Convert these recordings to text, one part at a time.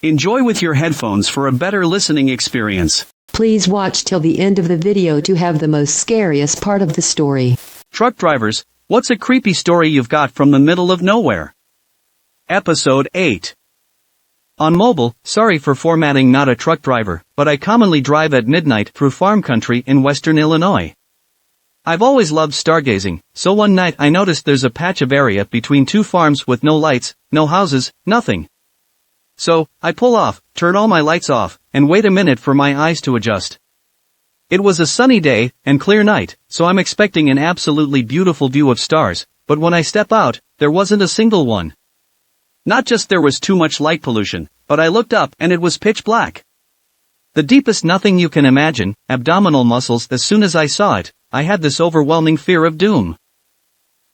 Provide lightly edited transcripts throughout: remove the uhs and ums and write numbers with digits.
Enjoy with your headphones for a better listening experience. Please watch till the end of the video to have the most scariest part of the story. Truck drivers, what's a creepy story you've got from the middle of nowhere? Episode 8. On mobile, sorry for formatting, not a truck driver, but I commonly drive at midnight through farm country in western Illinois. I've always loved stargazing, so one night I noticed there's a patch of area between two farms with no lights, no houses, nothing. So, I pull off, turn all my lights off, and wait a minute for my eyes to adjust. It was a sunny day, and clear night, so I'm expecting an absolutely beautiful view of stars, but when I step out, there wasn't a single one. Not just there was too much light pollution, but I looked up and it was pitch black. The deepest nothing you can imagine, abdominal muscles. As soon as I saw it, I had this overwhelming fear of doom.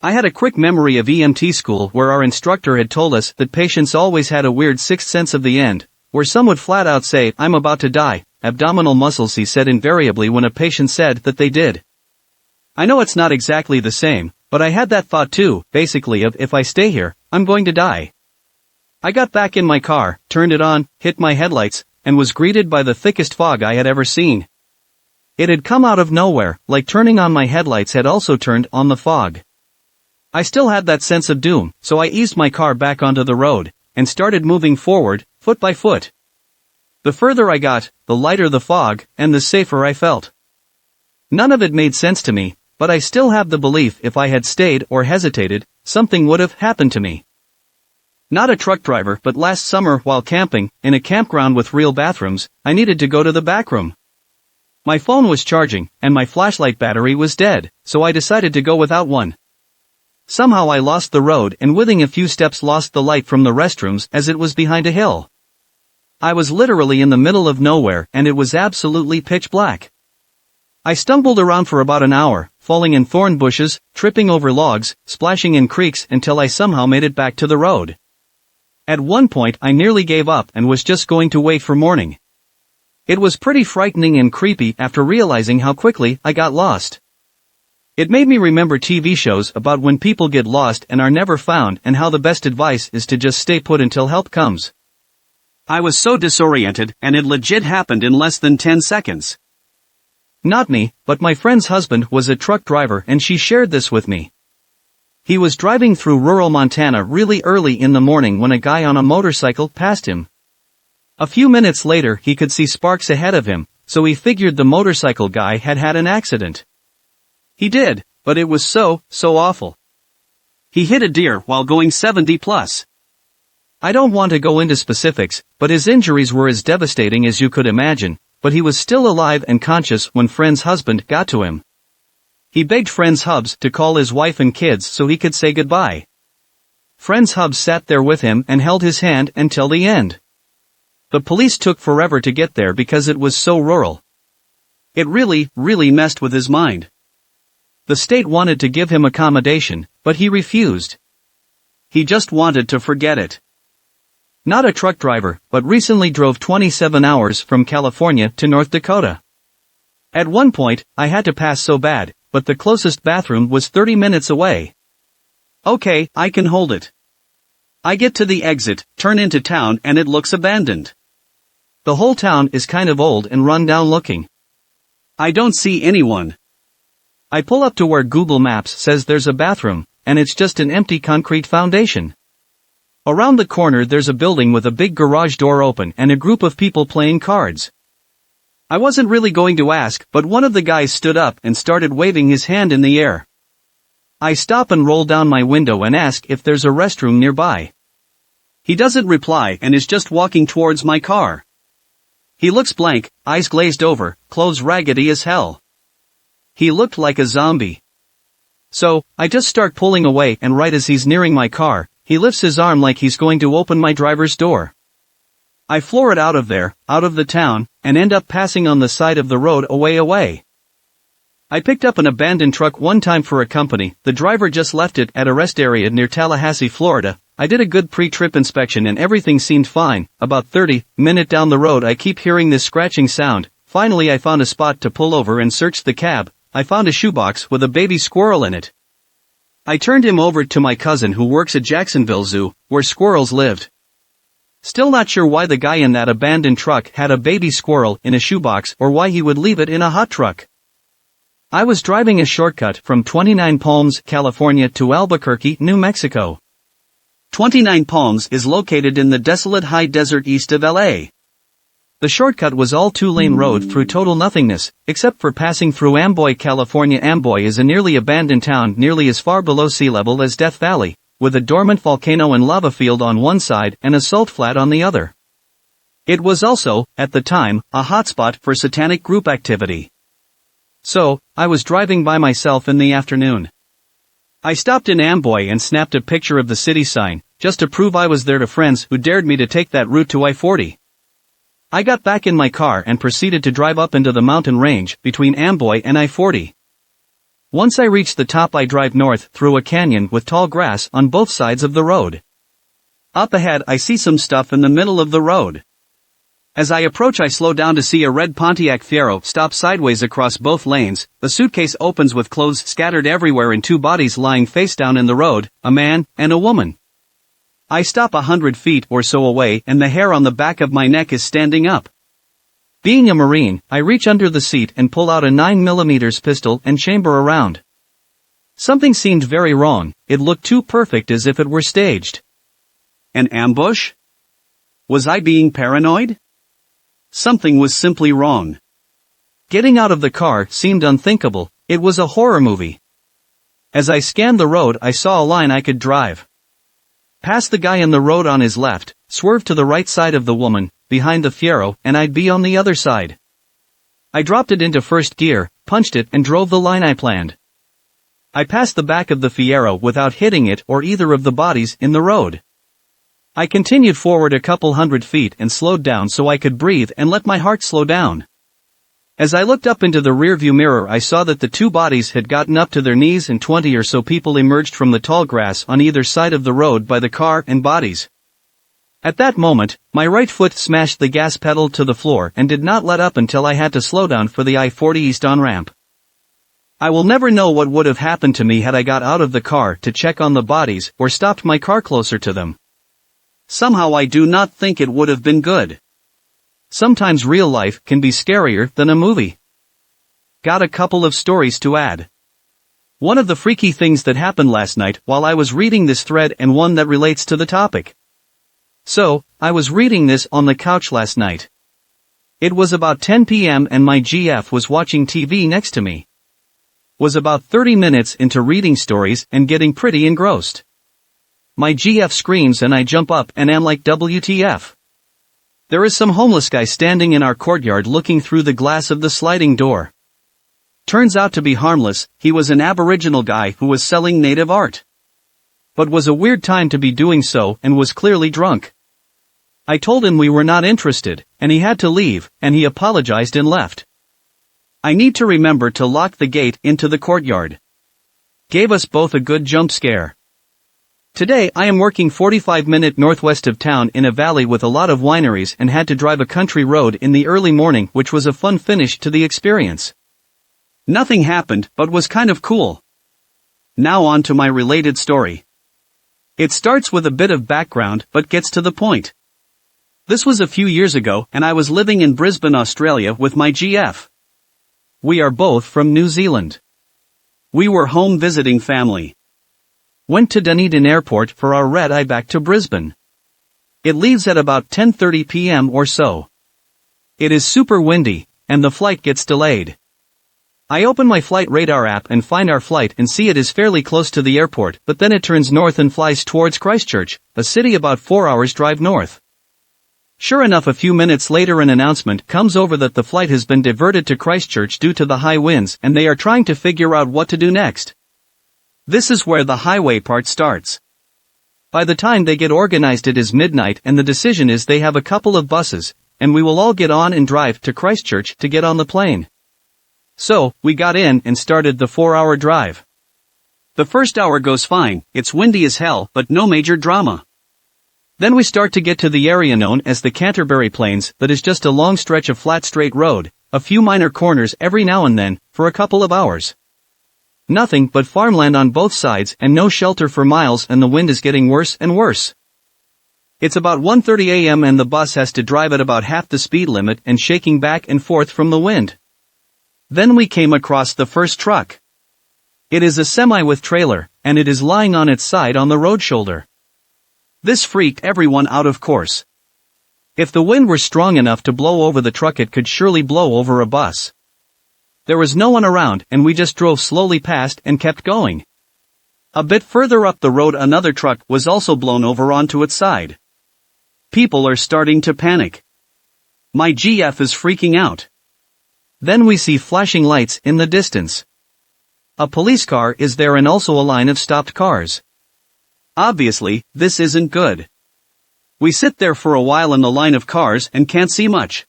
I had a quick memory of EMT school where our instructor had told us that patients always had a weird sixth sense of the end, where some would flat out say, "I'm about to die." Abdominal muscles, he said invariably when a patient said that they did. I know it's not exactly the same, but I had that thought too, basically of if I stay here, I'm going to die. I got back in my car, turned it on, hit my headlights, and was greeted by the thickest fog I had ever seen. It had come out of nowhere, like turning on my headlights had also turned on the fog. I still had that sense of doom, so I eased my car back onto the road, and started moving forward, foot by foot. The further I got, the lighter the fog, and the safer I felt. None of it made sense to me, but I still have the belief if I had stayed or hesitated, something would have happened to me. Not a truck driver, but last summer while camping, in a campground with real bathrooms, I needed to go to the back room. My phone was charging, and my flashlight battery was dead, so I decided to go without one. Somehow I lost the road and within a few steps lost the light from the restrooms as it was behind a hill. I was literally in the middle of nowhere and it was absolutely pitch black. I stumbled around for about an hour, falling in thorn bushes, tripping over logs, splashing in creeks until I somehow made it back to the road. At one point I nearly gave up and was just going to wait for morning. It was pretty frightening and creepy after realizing how quickly I got lost. It made me remember TV shows about when people get lost and are never found and how the best advice is to just stay put until help comes. I was so disoriented and it legit happened in less than 10 seconds. Not me, but my friend's husband was a truck driver and she shared this with me. He was driving through rural Montana really early in the morning when a guy on a motorcycle passed him. A few minutes later he could see sparks ahead of him, so he figured the motorcycle guy had had an accident. He did, but it was so awful. He hit a deer while going 70 plus. I don't want to go into specifics, but his injuries were as devastating as you could imagine, but he was still alive and conscious when Friend's husband got to him. He begged Friend's hubs to call his wife and kids so he could say goodbye. Friend's hubs sat there with him and held his hand until the end. The police took forever to get there because it was so rural. It really messed with his mind. The state wanted to give him accommodation, but he refused. He just wanted to forget it. Not a truck driver, but recently drove 27 hours from California to North Dakota. At one point, I had to pass so bad, but the closest bathroom was 30 minutes away. Okay, I can hold it. I get to the exit, turn into town and it looks abandoned. The whole town is kind of old and run down looking. I don't see anyone. I pull up to where Google Maps says there's a bathroom, and it's just an empty concrete foundation. Around the corner there's a building with a big garage door open and a group of people playing cards. I wasn't really going to ask, but one of the guys stood up and started waving his hand in the air. I stop and roll down my window and ask if there's a restroom nearby. He doesn't reply and is just walking towards my car. He looks blank, eyes glazed over, clothes raggedy as hell. He looked like a zombie. So, I just start pulling away and right as he's nearing my car, he lifts his arm like he's going to open my driver's door. I floor it out of there, out of the town, and end up passing on the side of the road away. I picked up an abandoned truck one time for a company. The driver just left it at a rest area near Tallahassee, Florida. I did a good pre-trip inspection and everything seemed fine. About 30 minutes down the road I keep hearing this scratching sound. Finally I found a spot to pull over and search the cab. I found a shoebox with a baby squirrel in it. I turned him over to my cousin who works at Jacksonville Zoo, where squirrels lived. Still not sure why the guy in that abandoned truck had a baby squirrel in a shoebox or why he would leave it in a hot truck. I was driving a shortcut from 29 Palms, California to Albuquerque, New Mexico. 29 Palms is located in the desolate high desert east of LA. The shortcut was all two-lane road through total nothingness, except for passing through Amboy, California. Amboy is a nearly abandoned town nearly as far below sea level as Death Valley, with a dormant volcano and lava field on one side and a salt flat on the other. It was also, at the time, a hotspot for satanic group activity. So, I was driving by myself in the afternoon. I stopped in Amboy and snapped a picture of the city sign, just to prove I was there to friends who dared me to take that route to I-40. I got back in my car and proceeded to drive up into the mountain range between Amboy and I-40. Once I reached the top, I drive north through a canyon with tall grass on both sides of the road. Up ahead, I see some stuff in the middle of the road. As I approach, I slow down to see a red Pontiac Fiero stop sideways across both lanes. The suitcase opens with clothes scattered everywhere and two bodies lying face down in the road, a man and a woman. I stop 100 feet or so away and the hair on the back of my neck is standing up. Being a Marine, I reach under the seat and pull out a 9mm pistol and chamber around. Something seemed very wrong. It looked too perfect, as if it were staged. An ambush? Was I being paranoid? Something was simply wrong. Getting out of the car seemed unthinkable. It was a horror movie. As I scanned the road, I saw a line I could drive past the guy in the road on his left, swerve to the right side of the woman, behind the Fiero, and I'd be on the other side. I dropped it into first gear, punched it and drove the line I planned. I passed the back of the Fiero without hitting it or either of the bodies in the road. I continued forward a couple hundred feet and slowed down so I could breathe and let my heart slow down. As I looked up into the rearview mirror, I saw that the two bodies had gotten up to their knees and 20 or so people emerged from the tall grass on either side of the road by the car and bodies. At that moment, my right foot smashed the gas pedal to the floor and did not let up until I had to slow down for the I-40 East on-ramp. I will never know what would have happened to me had I got out of the car to check on the bodies or stopped my car closer to them. Somehow I do not think it would have been good. Sometimes real life can be scarier than a movie. Got a couple of stories to add. One of the freaky things that happened last night while I was reading this thread, and one that relates to the topic. So, I was reading this on the couch last night. It was about 10 p.m. and my GF was watching TV next to me. Was about 30 minutes into reading stories and getting pretty engrossed. My GF screams and I jump up and am like, WTF. There is some homeless guy standing in our courtyard looking through the glass of the sliding door. Turns out to be harmless. He was an Aboriginal guy who was selling native art. But was a weird time to be doing so and was clearly drunk. I told him we were not interested, and he had to leave, and he apologized and left. I need to remember to lock the gate into the courtyard. Gave us both a good jump scare. Today I am working 45-minute northwest of town in a valley with a lot of wineries and had to drive a country road in the early morning, which was a fun finish to the experience. Nothing happened, but was kind of cool. Now on to my related story. It starts with a bit of background but gets to the point. This was a few years ago and I was living in Brisbane, Australia with my GF. We are both from New Zealand. We were home visiting family. Went to Dunedin Airport for our red-eye back to Brisbane. It leaves at about 10:30 p.m. or so. It is super windy, and the flight gets delayed. I open my flight radar app and find our flight and see it is fairly close to the airport, but then it turns north and flies towards Christchurch, a city about 4 hours drive north. Sure enough, a few minutes later an announcement comes over that the flight has been diverted to Christchurch due to the high winds and they are trying to figure out what to do next. This is where the highway part starts. By the time they get organized it is midnight and the decision is they have a couple of buses, and we will all get on and drive to Christchurch to get on the plane. So, we got in and started the 4-hour drive. The first hour goes fine, it's windy as hell but no major drama. Then we start to get to the area known as the Canterbury Plains, that is just a long stretch of flat straight road, a few minor corners every now and then, for a couple of hours. Nothing but farmland on both sides and no shelter for miles, and the wind is getting worse and worse. It's about 1:30 a.m. and the bus has to drive at about half the speed limit and shaking back and forth from the wind. Then we came across the first truck. It is a semi with trailer, and it is lying on its side on the road shoulder. This freaked everyone out, of course. If the wind were strong enough to blow over the truck, it could surely blow over a bus. There was no one around, and we just drove slowly past and kept going. A bit further up the road, another truck was also blown over onto its side. People are starting to panic. My GF is freaking out. Then we see flashing lights in the distance. A police car is there and also a line of stopped cars. Obviously, this isn't good. We sit there for a while in the line of cars and can't see much.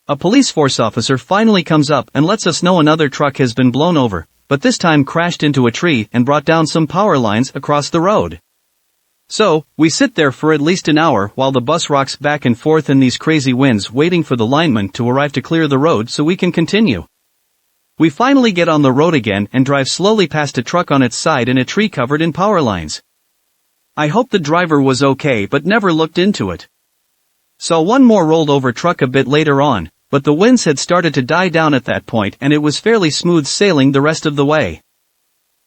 A police force officer finally comes up and lets us know another truck has been blown over, but this time crashed into a tree and brought down some power lines across the road. So, we sit there for at least an hour while the bus rocks back and forth in these crazy winds, waiting for the lineman to arrive to clear the road so we can continue. We finally get on the road again and drive slowly past a truck on its side in a tree covered in power lines. I hope the driver was okay, but never looked into it. Saw one more rolled over truck a bit later on, but the winds had started to die down at that point and it was fairly smooth sailing the rest of the way.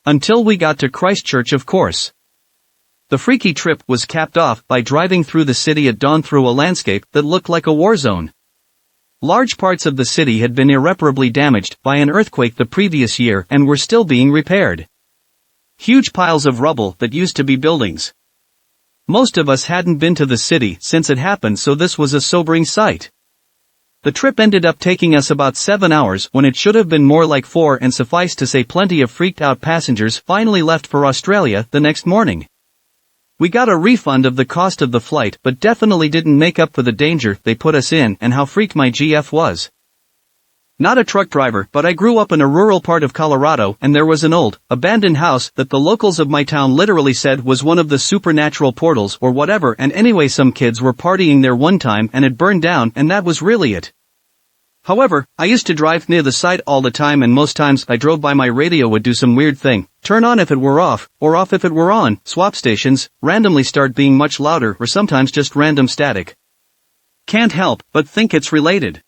Until we got to Christchurch, of course. The freaky trip was capped off by driving through the city at dawn through a landscape that looked like a war zone. Large parts of the city had been irreparably damaged by an earthquake the previous year and were still being repaired. Huge piles of rubble that used to be buildings. Most of us hadn't been to the city since it happened, so this was a sobering sight. The trip ended up taking us about 7 hours when it should have been more like 4, and suffice to say plenty of freaked out passengers finally left for Australia the next morning. We got a refund of the cost of the flight, but definitely didn't make up for the danger they put us in and how freaked my GF was. Not a truck driver, but I grew up in a rural part of Colorado and there was an old, abandoned house that the locals of my town literally said was one of the supernatural portals or whatever, and anyway some kids were partying there one time and it burned down and that was really it. However, I used to drive near the site all the time and most times I drove by my radio would do some weird thing, turn on if it were off, or off if it were on, swap stations, randomly start being much louder or sometimes just random static. Can't help but think it's related.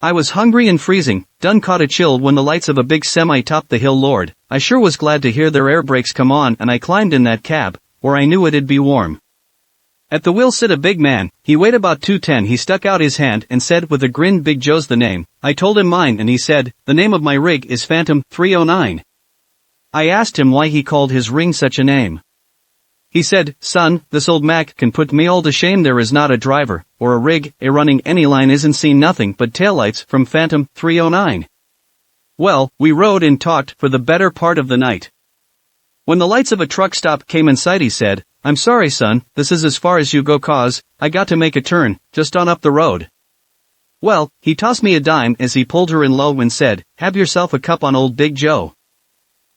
I was hungry and freezing, done caught a chill when the lights of a big semi topped the hill. Lord, I sure was glad to hear their air brakes come on and I climbed in that cab, where I knew it'd be warm. At the wheel sit a big man, he weighed about 210. He stuck out his hand and said with a grin, "Big Joe's the name." I told him mine and he said, "The name of my rig is Phantom 309. I asked him why he called his ring such a name. He said, "Son, this old Mac can put me all to shame. There is not a driver, or a rig, a running any line isn't seen nothing but taillights from Phantom 309. Well, we rode and talked for the better part of the night. When the lights of a truck stop came in sight he said, "I'm sorry son, this is as far as you go cause I got to make a turn, just on up the road." Well, he tossed me a dime as he pulled her in low and said, "Have yourself a cup on old Big Joe."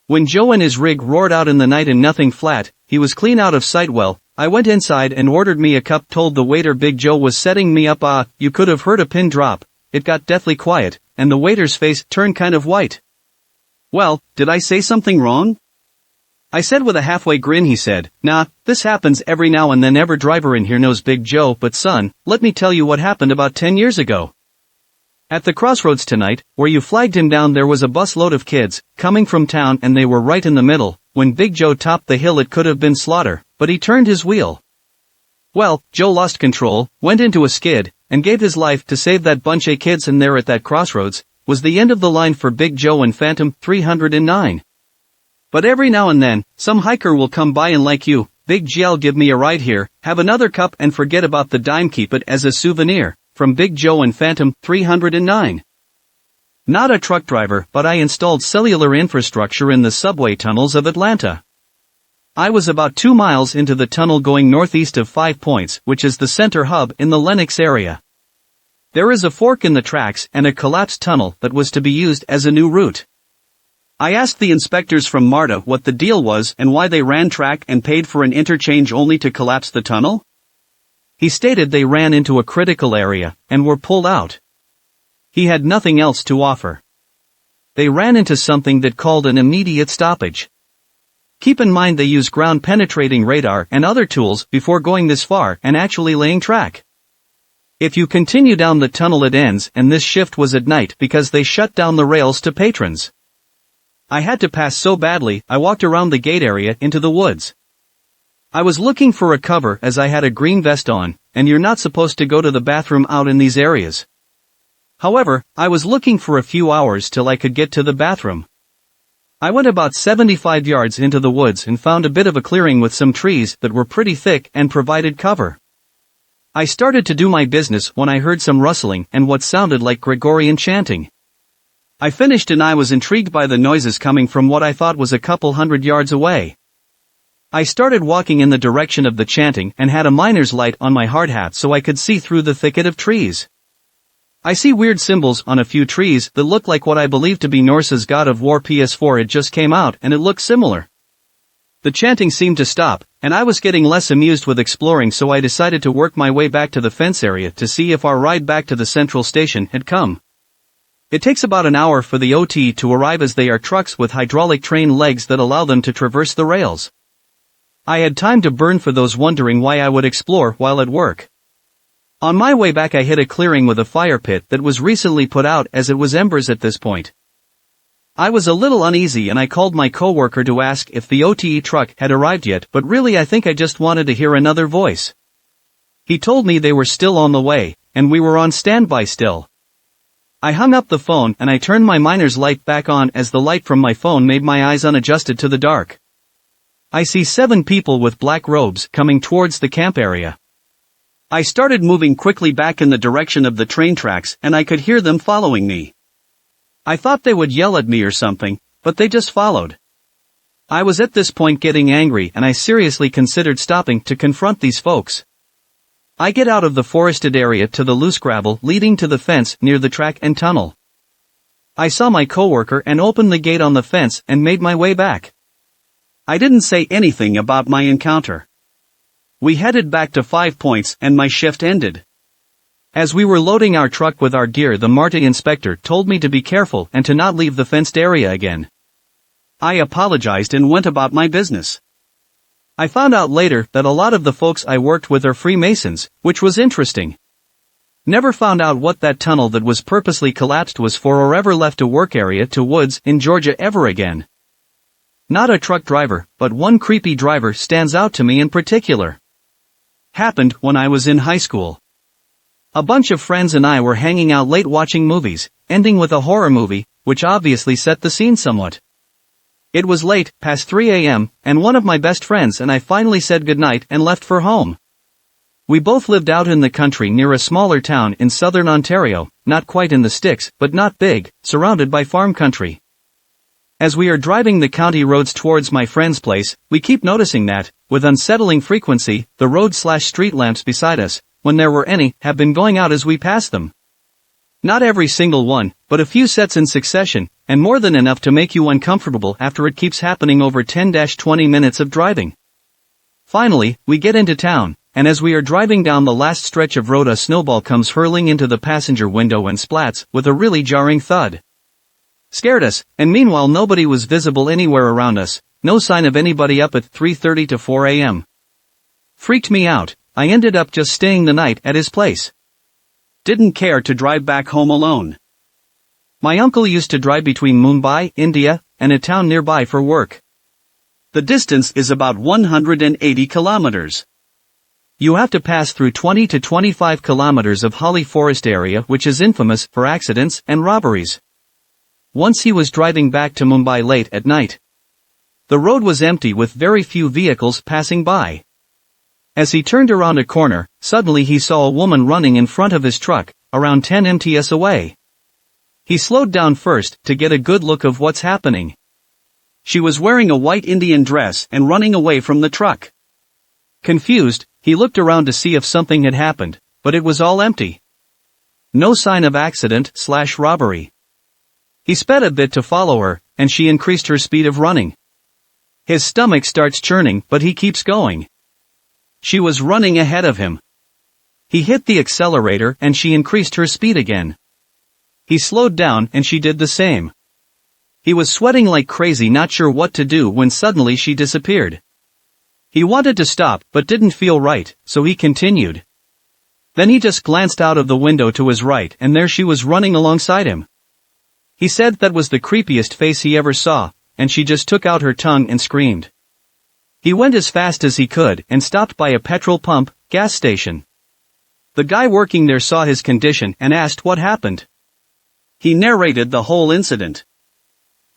When Joe and his rig roared out in the night and nothing flat, he was clean out of sight. Well, I went inside and ordered me a cup, told the waiter Big Joe was setting me up. You could have heard a pin drop. It got deathly quiet, and the waiter's face turned kind of white. "Well, did I say something wrong?" I said with a halfway grin. He said, "Nah, this happens every now and then. Every driver in here knows Big Joe, but son, let me tell you what happened about 10 years ago. At the crossroads tonight, where you flagged him down, there was a busload of kids, coming from town and they were right in the middle. When Big Joe topped the hill it could have been slaughter, but he turned his wheel. Well, Joe lost control, went into a skid, and gave his life to save that bunch of kids, and there at that crossroads, was the end of the line for Big Joe and Phantom 309. But every now and then, some hiker will come by and like you, Big G'll give me a ride here, have another cup and forget about the dime, keep it as a souvenir, from Big Joe and Phantom 309. Not a truck driver, but I installed cellular infrastructure in the subway tunnels of Atlanta. I was about 2 miles into the tunnel going northeast of 5 Points, which is the center hub in the Lenox area. There is a fork in the tracks and a collapsed tunnel that was to be used as a new route. I asked the inspectors from MARTA what the deal was and why they ran track and paid for an interchange only to collapse the tunnel. He stated they ran into a critical area and were pulled out. He had nothing else to offer. They ran into something that called an immediate stoppage. Keep in mind they use ground-penetrating radar and other tools before going this far and actually laying track. If you continue down the tunnel it ends, and this shift was at night because they shut down the rails to patrons. I had to pass so badly, I walked around the gate area into the woods. I was looking for a cover as I had a green vest on, and you're not supposed to go to the bathroom out in these areas. However, I was looking for a few hours till I could get to the bathroom. I went about 75 yards into the woods and found a bit of a clearing with some trees that were pretty thick and provided cover. I started to do my business when I heard some rustling and what sounded like Gregorian chanting. I finished and I was intrigued by the noises coming from what I thought was a couple hundred yards away. I started walking in the direction of the chanting and had a miner's light on my hard hat so I could see through the thicket of trees. I see weird symbols on a few trees that look like what I believe to be Norse's God of War. PS4 it just came out and it looks similar. The chanting seemed to stop, and I was getting less amused with exploring, so I decided to work my way back to the fence area to see if our ride back to the central station had come. It takes about an hour for the OT to arrive as they are trucks with hydraulic train legs that allow them to traverse the rails. I had time to burn for those wondering why I would explore while at work. On my way back I hit a clearing with a fire pit that was recently put out as it was embers at this point. I was a little uneasy and I called my coworker to ask if the OTE truck had arrived yet, but really I think I just wanted to hear another voice. He told me they were still on the way, and we were on standby still. I hung up the phone and I turned my miner's light back on as the light from my phone made my eyes unadjusted to the dark. I see 7 people with black robes coming towards the camp area. I started moving quickly back in the direction of the train tracks and I could hear them following me. I thought they would yell at me or something, but they just followed. I was at this point getting angry and I seriously considered stopping to confront these folks. I get out of the forested area to the loose gravel leading to the fence near the track and tunnel. I saw my coworker and opened the gate on the fence and made my way back. I didn't say anything about my encounter. We headed back to 5 Points and my shift ended. As we were loading our truck with our gear, the MARTA inspector told me to be careful and to not leave the fenced area again. I apologized and went about my business. I found out later that a lot of the folks I worked with are Freemasons, which was interesting. Never found out what that tunnel that was purposely collapsed was for or ever left a work area to woods in Georgia ever again. Not a truck driver, but one creepy driver stands out to me in particular. Happened when I was in high school. A bunch of friends and I were hanging out late watching movies, ending with a horror movie, which obviously set the scene somewhat. It was late, past 3 a.m., and one of my best friends and I finally said goodnight and left for home. We both lived out in the country near a smaller town in southern Ontario, not quite in the sticks, but not big, surrounded by farm country. As we are driving the county roads towards my friend's place, we keep noticing that, with unsettling frequency, the road/street lamps beside us, when there were any, have been going out as we pass them. Not every single one, but a few sets in succession, and more than enough to make you uncomfortable after it keeps happening over 10-20 minutes of driving. Finally, we get into town, and as we are driving down the last stretch of road a snowball comes hurling into the passenger window and splats with a really jarring thud. Scared us, and meanwhile nobody was visible anywhere around us, no sign of anybody up at 3:30 to 4 a.m. Freaked me out. I ended up just staying the night at his place. Didn't care to drive back home alone. My uncle used to drive between Mumbai, India, and a town nearby for work. The distance is about 180 kilometers. You have to pass through 20 to 25 kilometers of holly forest area which is infamous for accidents and robberies. Once he was driving back to Mumbai late at night. The road was empty with very few vehicles passing by. As he turned around a corner, suddenly he saw a woman running in front of his truck, around 10 ms away. He slowed down first to get a good look of what's happening. She was wearing a white Indian dress and running away from the truck. Confused, he looked around to see if something had happened, but it was all empty. No sign of accident/robbery. He sped a bit to follow her, and she increased her speed of running. His stomach starts churning, but he keeps going. She was running ahead of him. He hit the accelerator and she increased her speed again. He slowed down and she did the same. He was sweating like crazy, not sure what to do, when suddenly she disappeared. He wanted to stop but didn't feel right, so he continued. Then he just glanced out of the window to his right and there she was running alongside him. He said that was the creepiest face he ever saw, and she just took out her tongue and screamed. He went as fast as he could and stopped by a petrol pump, gas station. The guy working there saw his condition and asked what happened. He narrated the whole incident.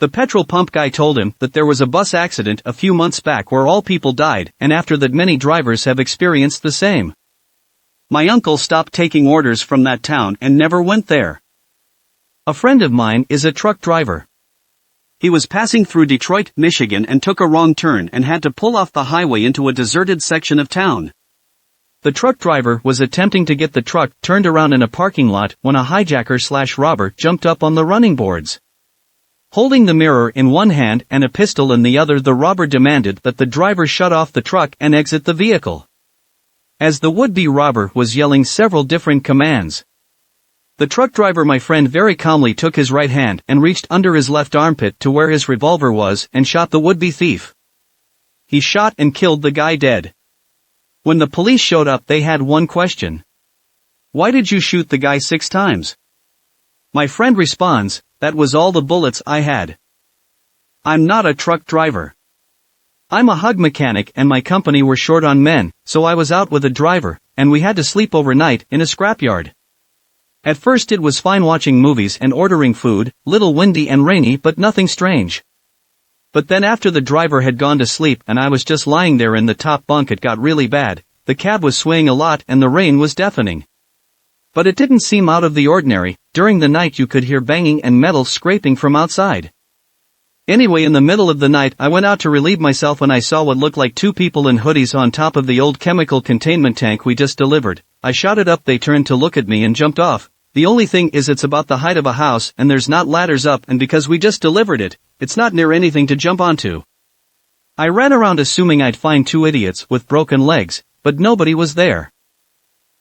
The petrol pump guy told him that there was a bus accident a few months back where all people died, and after that many drivers have experienced the same. My uncle stopped taking orders from that town and never went there. A friend of mine is a truck driver. He was passing through Detroit, Michigan and took a wrong turn and had to pull off the highway into a deserted section of town. The truck driver was attempting to get the truck turned around in a parking lot when a hijacker/robber jumped up on the running boards. Holding the mirror in one hand and a pistol in the other, the robber demanded that the driver shut off the truck and exit the vehicle. As the would-be robber was yelling several different commands, the truck driver, my friend, very calmly took his right hand and reached under his left armpit to where his revolver was and shot the would-be thief. He shot and killed the guy dead. When the police showed up, they had one question. Why did you shoot the guy 6 times? My friend responds, that was all the bullets I had. I'm not a truck driver. I'm a hug mechanic and my company were short on men, so I was out with a driver, and we had to sleep overnight in a scrapyard. At first it was fine watching movies and ordering food, little windy and rainy but nothing strange. But then after the driver had gone to sleep and I was just lying there in the top bunk, it got really bad. The cab was swaying a lot and the rain was deafening. But it didn't seem out of the ordinary. During the night you could hear banging and metal scraping from outside. Anyway, in the middle of the night I went out to relieve myself when I saw what looked like 2 people in hoodies on top of the old chemical containment tank we just delivered. I shouted up, they turned to look at me and jumped off. The only thing is it's about the height of a house and there's not ladders up, and because we just delivered it, it's not near anything to jump onto. I ran around assuming I'd find 2 idiots with broken legs, but nobody was there.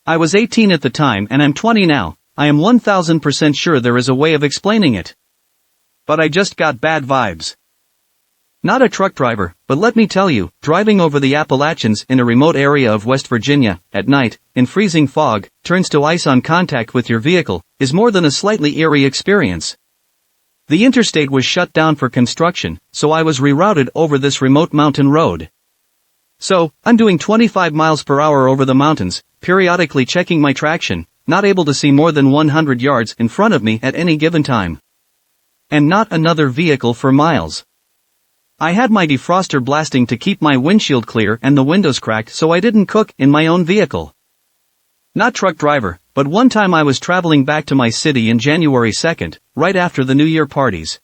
I was 18 at the time and I'm 20 now. I am 1000% sure there is a way of explaining it. But I just got bad vibes. Not a truck driver, but let me tell you, driving over the Appalachians in a remote area of West Virginia, at night, in freezing fog, turns to ice on contact with your vehicle, is more than a slightly eerie experience. The interstate was shut down for construction, so I was rerouted over this remote mountain road. So, I'm doing 25 miles per hour over the mountains, periodically checking my traction, not able to see more than 100 yards in front of me at any given time. And not another vehicle for miles. I had my defroster blasting to keep my windshield clear and the windows cracked so I didn't cook in my own vehicle. Not truck driver, but one time I was traveling back to my city in January 2nd, right after the New Year parties.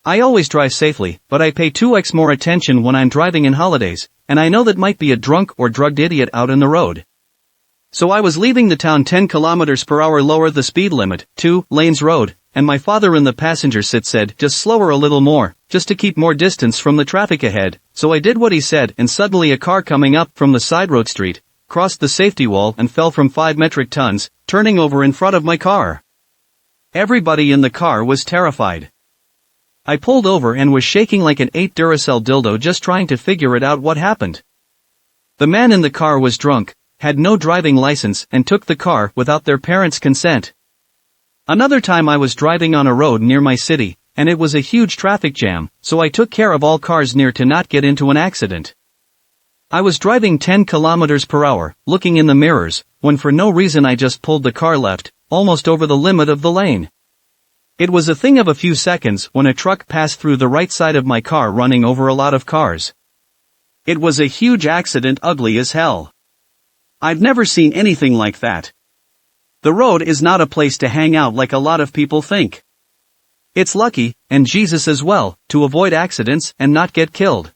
I always drive safely, but I pay 2x more attention when I'm driving in holidays, and I know that might be a drunk or drugged idiot out in the road. So I was leaving the town 10 kilometers per hour lower the speed limit, 2 lanes road, and my father in the passenger seat said just slow her a little more, just to keep more distance from the traffic ahead, so I did what he said, and suddenly a car coming up from the side road street, crossed the safety wall and fell from 5 metric tons, turning over in front of my car. Everybody in the car was terrified. I pulled over and was shaking like an 8 Duracell dildo just trying to figure it out what happened. The man in the car was drunk, had no driving license and took the car without their parents' consent. Another time I was driving on a road near my city, and it was a huge traffic jam, so I took care of all cars near to not get into an accident. I was driving 10 kilometers per hour, looking in the mirrors, when for no reason I just pulled the car left, almost over the limit of the lane. It was a thing of a few seconds when a truck passed through the right side of my car running over a lot of cars. It was a huge accident, ugly as hell. I've never seen anything like that. The road is not a place to hang out like a lot of people think. It's lucky, and Jesus as well, to avoid accidents and not get killed.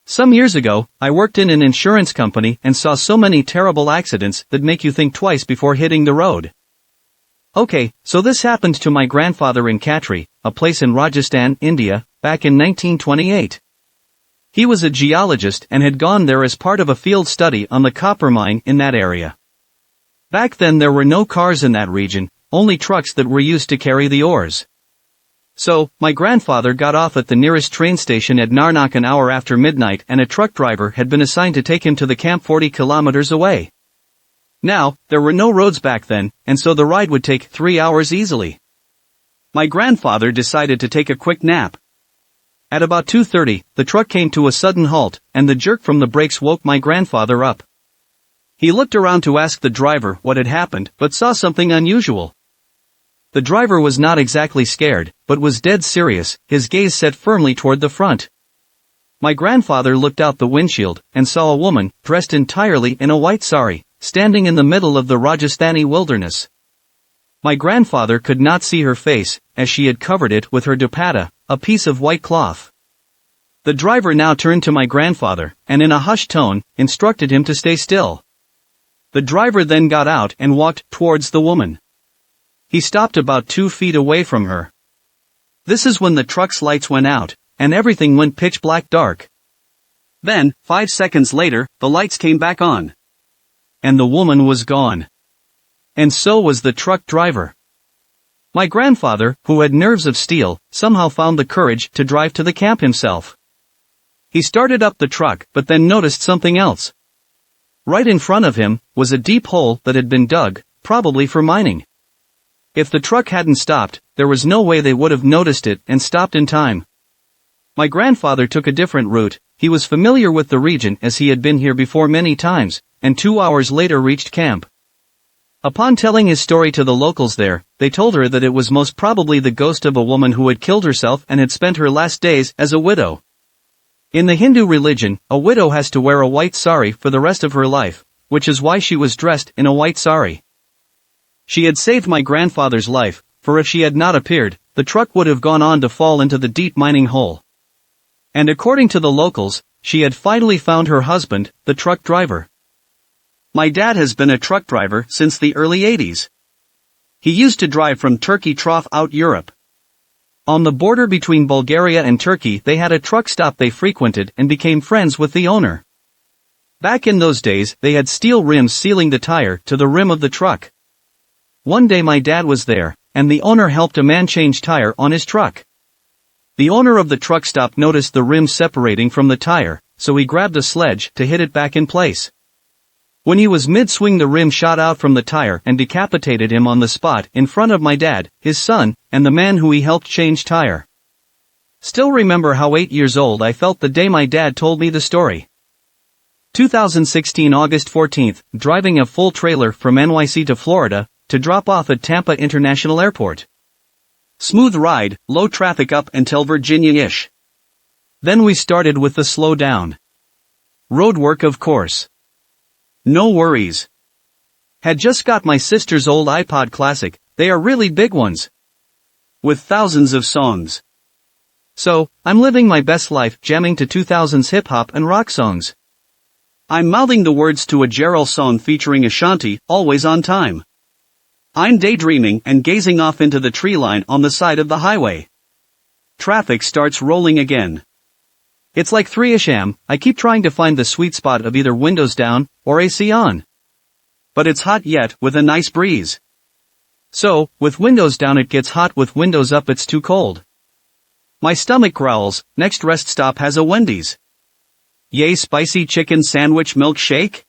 Some years ago, I worked in an insurance company and saw so many terrible accidents that make you think twice before hitting the road. Okay, so this happened to my grandfather in Khatri, a place in Rajasthan, India, back in 1928. He was a geologist and had gone there as part of a field study on the copper mine in that area. Back then there were no cars in that region, only trucks that were used to carry the ores. So, my grandfather got off at the nearest train station at Narnak an hour after midnight, and a truck driver had been assigned to take him to the camp 40 kilometers away. Now, there were no roads back then, and so the ride would take 3 hours easily. My grandfather decided to take a quick nap. At about 2:30, the truck came to a sudden halt, and the jerk from the brakes woke my grandfather up. He looked around to ask the driver what had happened, but saw something unusual. The driver was not exactly scared, but was dead serious, his gaze set firmly toward the front. My grandfather looked out the windshield, and saw a woman, dressed entirely in a white sari, standing in the middle of the Rajasthani wilderness. My grandfather could not see her face, as she had covered it with her dupatta, a piece of white cloth. The driver now turned to my grandfather, and in a hushed tone, instructed him to stay still. The driver then got out and walked towards the woman. He stopped about 2 feet away from her. This is when the truck's lights went out, and everything went pitch black dark. Then, 5 seconds later, the lights came back on. And the woman was gone. And so was the truck driver. My grandfather, who had nerves of steel, somehow found the courage to drive to the camp himself. He started up the truck, but then noticed something else. Right in front of him was a deep hole that had been dug, probably for mining. If the truck hadn't stopped, there was no way they would have noticed it and stopped in time. My grandfather took a different route. He was familiar with the region as he had been here before many times, and 2 hours later reached camp. Upon telling his story to the locals there, they told her that it was most probably the ghost of a woman who had killed herself and had spent her last days as a widow. In the Hindu religion, a widow has to wear a white sari for the rest of her life, which is why she was dressed in a white sari. She had saved my grandfather's life, for if she had not appeared, the truck would have gone on to fall into the deep mining hole. And according to the locals, she had finally found her husband, the truck driver. My dad has been a truck driver since the early 80s. He used to drive from Turkey throughout Europe. On the border between Bulgaria and Turkey they had a truck stop they frequented and became friends with the owner. Back in those days they had steel rims sealing the tire to the rim of the truck. One day my dad was there, and the owner helped a man change tire on his truck. The owner of the truck stop noticed the rim separating from the tire, so he grabbed a sledge to hit it back in place. When he was mid-swing the rim shot out from the tire and decapitated him on the spot in front of my dad, his son, and the man who he helped change tire. Still remember how 8 years old I felt the day my dad told me the story. 2016 August 14th, driving a full trailer from NYC to Florida, to drop off at Tampa International Airport. Smooth ride, low traffic up until Virginia-ish. Then we started with the slow down. Road work of course. No worries. Had just got my sister's old iPod Classic, they are really big ones. With thousands of songs. So, I'm living my best life jamming to 2000s hip-hop and rock songs. I'm mouthing the words to a Gerald song featuring Ashanti, Always on Time. I'm daydreaming and gazing off into the tree line on the side of the highway. Traffic starts rolling again. It's like 3-ish am, I keep trying to find the sweet spot of either windows down, or AC on. But it's hot yet, with a nice breeze. So, with windows down it gets hot, with windows up it's too cold. My stomach growls, next rest stop has a Wendy's. Yay spicy chicken sandwich milkshake?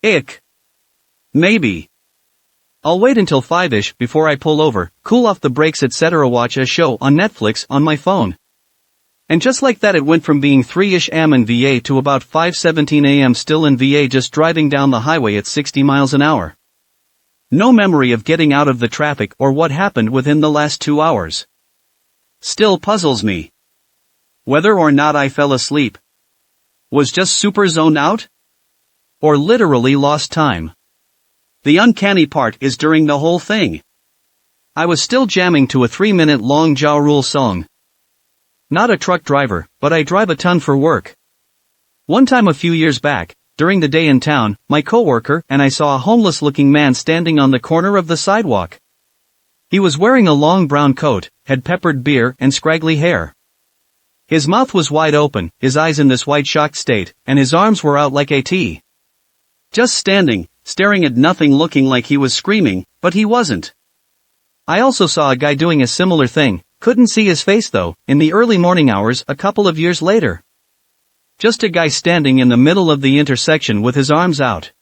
Ick. Maybe. I'll wait until 5-ish before I pull over, cool off the brakes etc. watch a show on Netflix on my phone. And just like that it went from being 3-ish am in VA to about 5:17 am still in VA, just driving down the highway at 60 miles an hour. No memory of getting out of the traffic or what happened within the last 2 hours. Still puzzles me. Whether or not I fell asleep. Was just super zoned out? Or literally lost time. The uncanny part is during the whole thing. I was still jamming to a 3-minute long Ja Rule song. Not a truck driver, but I drive a ton for work. One time a few years back, during the day in town, my coworker and I saw a homeless-looking man standing on the corner of the sidewalk. He was wearing a long brown coat, had peppered beard and scraggly hair. His mouth was wide open, his eyes in this wide shocked state, and his arms were out like a T. Just standing, staring at nothing, looking like he was screaming, but he wasn't. I also saw a guy doing a similar thing, Couldn't see his face though, in the early morning hours a couple of years later. Just a guy standing in the middle of the intersection with his arms out.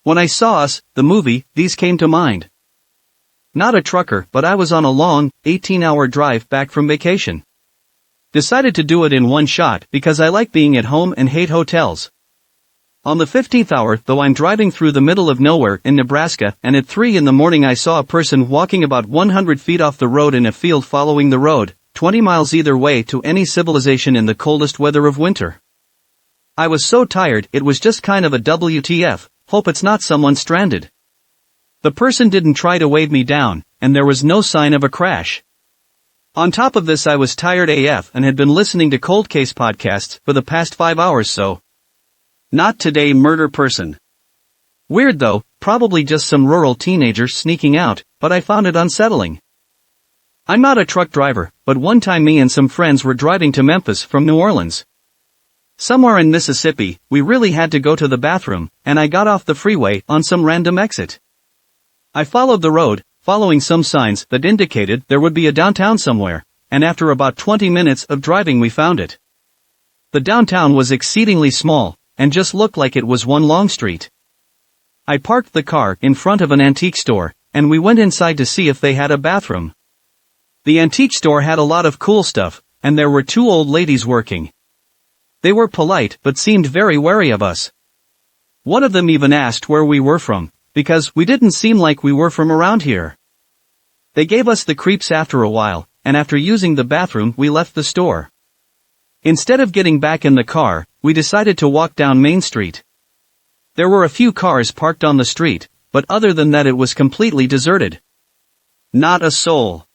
When I saw Us, the movie, these came to mind. Not a trucker, but I was on a long, 18-hour drive back from vacation. Decided to do it in one shot because I like being at home and hate hotels. On the 15th hour, though, I'm driving through the middle of nowhere in Nebraska, and at 3 in the morning I saw a person walking about 100 feet off the road in a field following the road, 20 miles either way to any civilization in the coldest weather of winter. I was so tired, it was just kind of a WTF, hope it's not someone stranded. The person didn't try to wave me down, and there was no sign of a crash. On top of this, I was tired AF and had been listening to cold case podcasts for the past 5 hours, so. Not today, murder person. Weird though, probably just some rural teenager sneaking out, but I found it unsettling. I'm not a truck driver, but one time me and some friends were driving to Memphis from New Orleans. Somewhere in Mississippi, we really had to go to the bathroom, and I got off the freeway on some random exit. I followed the road, following some signs that indicated there would be a downtown somewhere, and after about 20 minutes of driving we found it. The downtown was exceedingly small, and just looked like it was one long street. I parked the car in front of an antique store, and we went inside to see if they had a bathroom. The antique store had a lot of cool stuff, and there were 2 old ladies working. They were polite but seemed very wary of us. One of them even asked where we were from, because we didn't seem like we were from around here. They gave us the creeps after a while, and after using the bathroom we left the store. Instead of getting back in the car, we decided to walk down Main Street. There were a few cars parked on the street, but other than that it was completely deserted. Not a soul.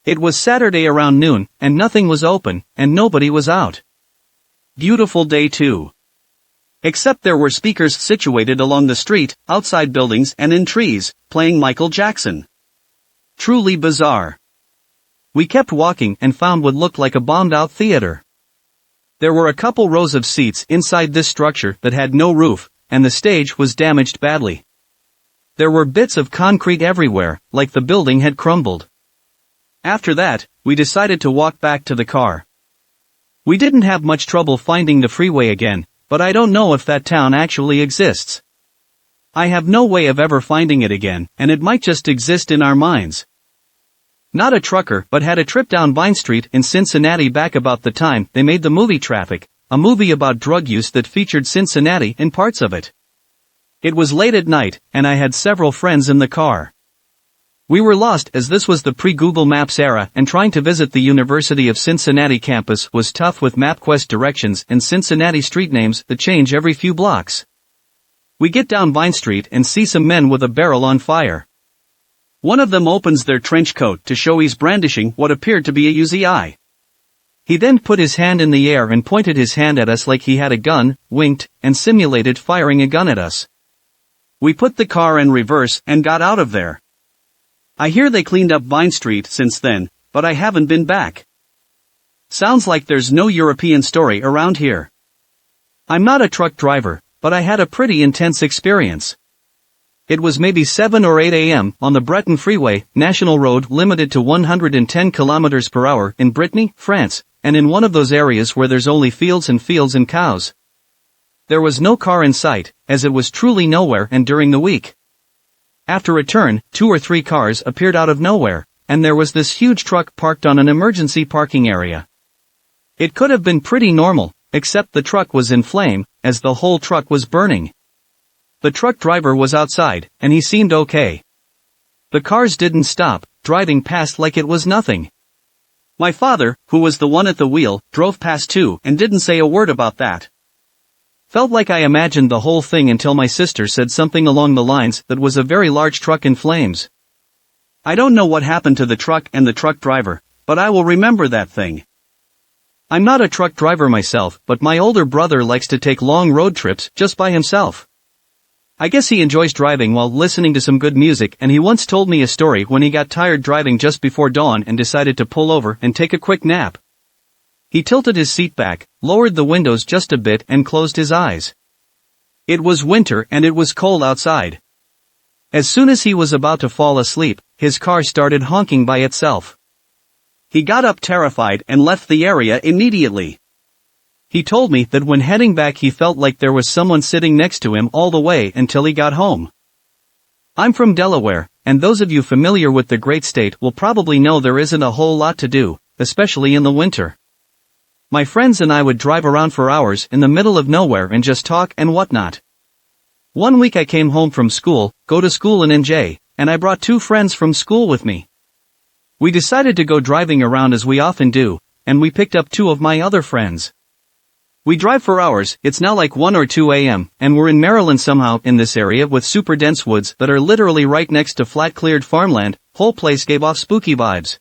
It was Saturday around noon, and nothing was open, and nobody was out. Beautiful day too. Except there were speakers situated along the street, outside buildings and in trees, playing Michael Jackson. Truly bizarre. We kept walking and found what looked like a bombed-out theater. There were a couple rows of seats inside this structure that had no roof, and the stage was damaged badly. There were bits of concrete everywhere, like the building had crumbled. After that, we decided to walk back to the car. We didn't have much trouble finding the freeway again, but I don't know if that town actually exists. I have no way of ever finding it again, and it might just exist in our minds. Not a trucker, but had a trip down Vine Street in Cincinnati back about the time they made the movie Traffic, a movie about drug use that featured Cincinnati in parts of it. It was late at night, and I had several friends in the car. We were lost as this was the pre-Google Maps era, and trying to visit the University of Cincinnati campus was tough with MapQuest directions and Cincinnati street names that change every few blocks. We get down Vine Street and see some men with a barrel on fire. One of them opens their trench coat to show he's brandishing what appeared to be a Uzi. He then put his hand in the air and pointed his hand at us like he had a gun, winked, and simulated firing a gun at us. We put the car in reverse and got out of there. I hear they cleaned up Vine Street since then, but I haven't been back. Sounds like there's no European story around here. I'm not a truck driver, but I had a pretty intense experience. It was maybe 7 or 8 a.m. on the Breton Freeway, national road limited to 110 kilometers per hour in Brittany, France, and in one of those areas where there's only fields and cows. There was no car in sight, as it was truly nowhere and during the week. After a turn, 2 or 3 cars appeared out of nowhere, and there was this huge truck parked on an emergency parking area. It could have been pretty normal, except the truck was in flame, as the whole truck was burning. The truck driver was outside, and he seemed okay. The cars didn't stop, driving past like it was nothing. My father, who was the one at the wheel, drove past too and didn't say a word about that. Felt like I imagined the whole thing until my sister said something along the lines that was a very large truck in flames. I don't know what happened to the truck and the truck driver, but I will remember that thing. I'm not a truck driver myself, but my older brother likes to take long road trips just by himself. I guess he enjoys driving while listening to some good music, and he once told me a story when he got tired driving just before dawn and decided to pull over and take a quick nap. He tilted his seat back, lowered the windows just a bit and closed his eyes. It was winter and it was cold outside. As soon as he was about to fall asleep, his car started honking by itself. He got up terrified and left the area immediately. He told me that when heading back he felt like there was someone sitting next to him all the way until he got home. I'm from Delaware, and those of you familiar with the great state will probably know there isn't a whole lot to do, especially in the winter. My friends and I would drive around for hours in the middle of nowhere and just talk and whatnot. One week I came home from school, go to school in NJ, and I brought 2 friends from school with me. We decided to go driving around as we often do, and we picked up 2 of my other friends. We drive for hours, it's now like 1 or 2 a.m., and we're in Maryland somehow in this area with super dense woods that are literally right next to flat cleared farmland. Whole place gave off spooky vibes.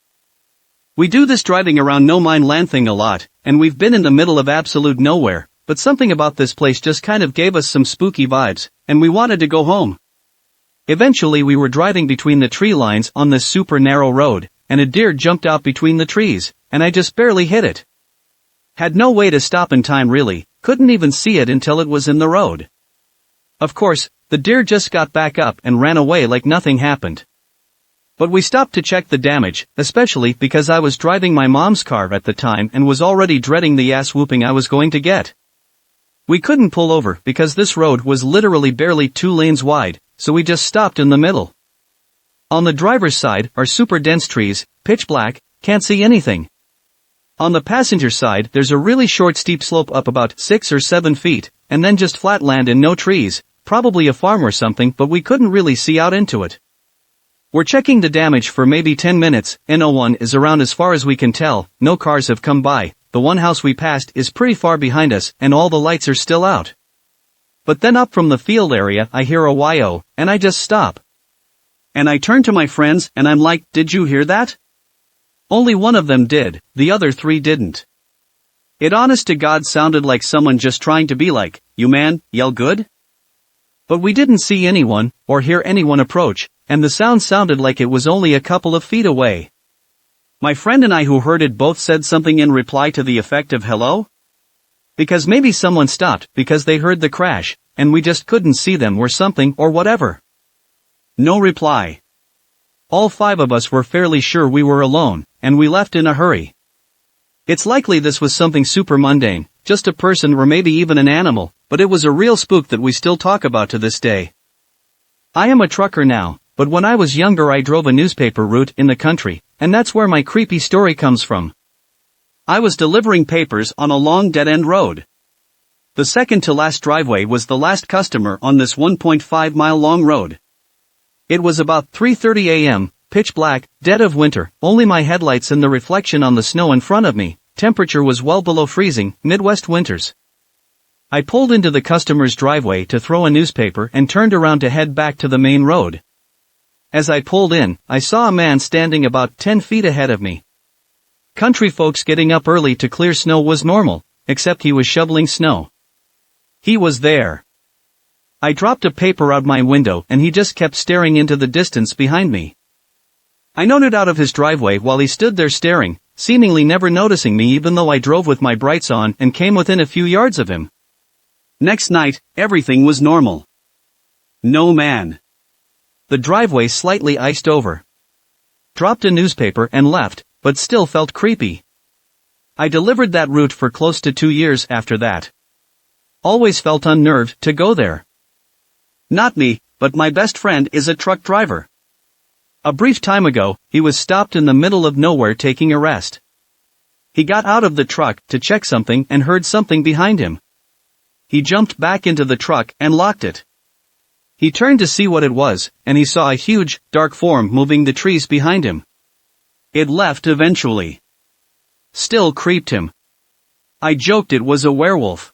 We do this driving around no mind land thing a lot, and we've been in the middle of absolute nowhere, but something about this place just kind of gave us some spooky vibes, and we wanted to go home. Eventually we were driving between the tree lines on this super narrow road, and a deer jumped out between the trees, and I just barely hit it. Had no way to stop in time really, couldn't even see it until it was in the road. Of course, the deer just got back up and ran away like nothing happened. But we stopped to check the damage, especially because I was driving my mom's car at the time and was already dreading the ass whooping I was going to get. We couldn't pull over because this road was literally barely 2 lanes wide, so we just stopped in the middle. On the driver's side are super dense trees, pitch black, can't see anything. On the passenger side there's a really short steep slope up about 6 or 7 feet, and then just flat land and no trees, probably a farm or something, but we couldn't really see out into it. We're checking the damage for maybe 10 minutes, no one is around as far as we can tell, no cars have come by, the one house we passed is pretty far behind us and all the lights are still out. But then up from the field area I hear a yo, and I just stop. And I turn to my friends and I'm like, did you hear that? Only one of them did, the other 3 didn't. It honest to God sounded like someone just trying to be like, you man, yell good? But we didn't see anyone, or hear anyone approach, and the sound sounded like it was only a couple of feet away. My friend and I who heard it both said something in reply to the effect of hello? Because maybe someone stopped because they heard the crash, and we just couldn't see them or something or whatever. No reply. All 5 of us were fairly sure we were alone, and we left in a hurry. It's likely this was something super mundane, just a person or maybe even an animal, but it was a real spook that we still talk about to this day. I am a trucker now, but when I was younger I drove a newspaper route in the country, and that's where my creepy story comes from. I was delivering papers on a long dead-end road. The second to last driveway was the last customer on this 1.5-mile long road. It was about 3:30 a.m., pitch black, dead of winter, only my headlights and the reflection on the snow in front of me. Temperature was well below freezing, Midwest winters. I pulled into the customer's driveway to throw a newspaper and turned around to head back to the main road. As I pulled in, I saw a man standing about 10 feet ahead of me. Country folks getting up early to clear snow was normal, except he was shoveling snow. He was there. I dropped a paper out my window and he just kept staring into the distance behind me. I noted out of his driveway while he stood there staring, seemingly never noticing me even though I drove with my brights on and came within a few yards of him. Next night, everything was normal. No man. The driveway slightly iced over. Dropped a newspaper and left, but still felt creepy. I delivered that route for close to 2 years after that. Always felt unnerved to go there. Not me, but my best friend is a truck driver. A brief time ago, he was stopped in the middle of nowhere taking a rest. He got out of the truck to check something and heard something behind him. He jumped back into the truck and locked it. He turned to see what it was, and he saw a huge, dark form moving the trees behind him. It left eventually. Still creeped him. I joked it was a werewolf.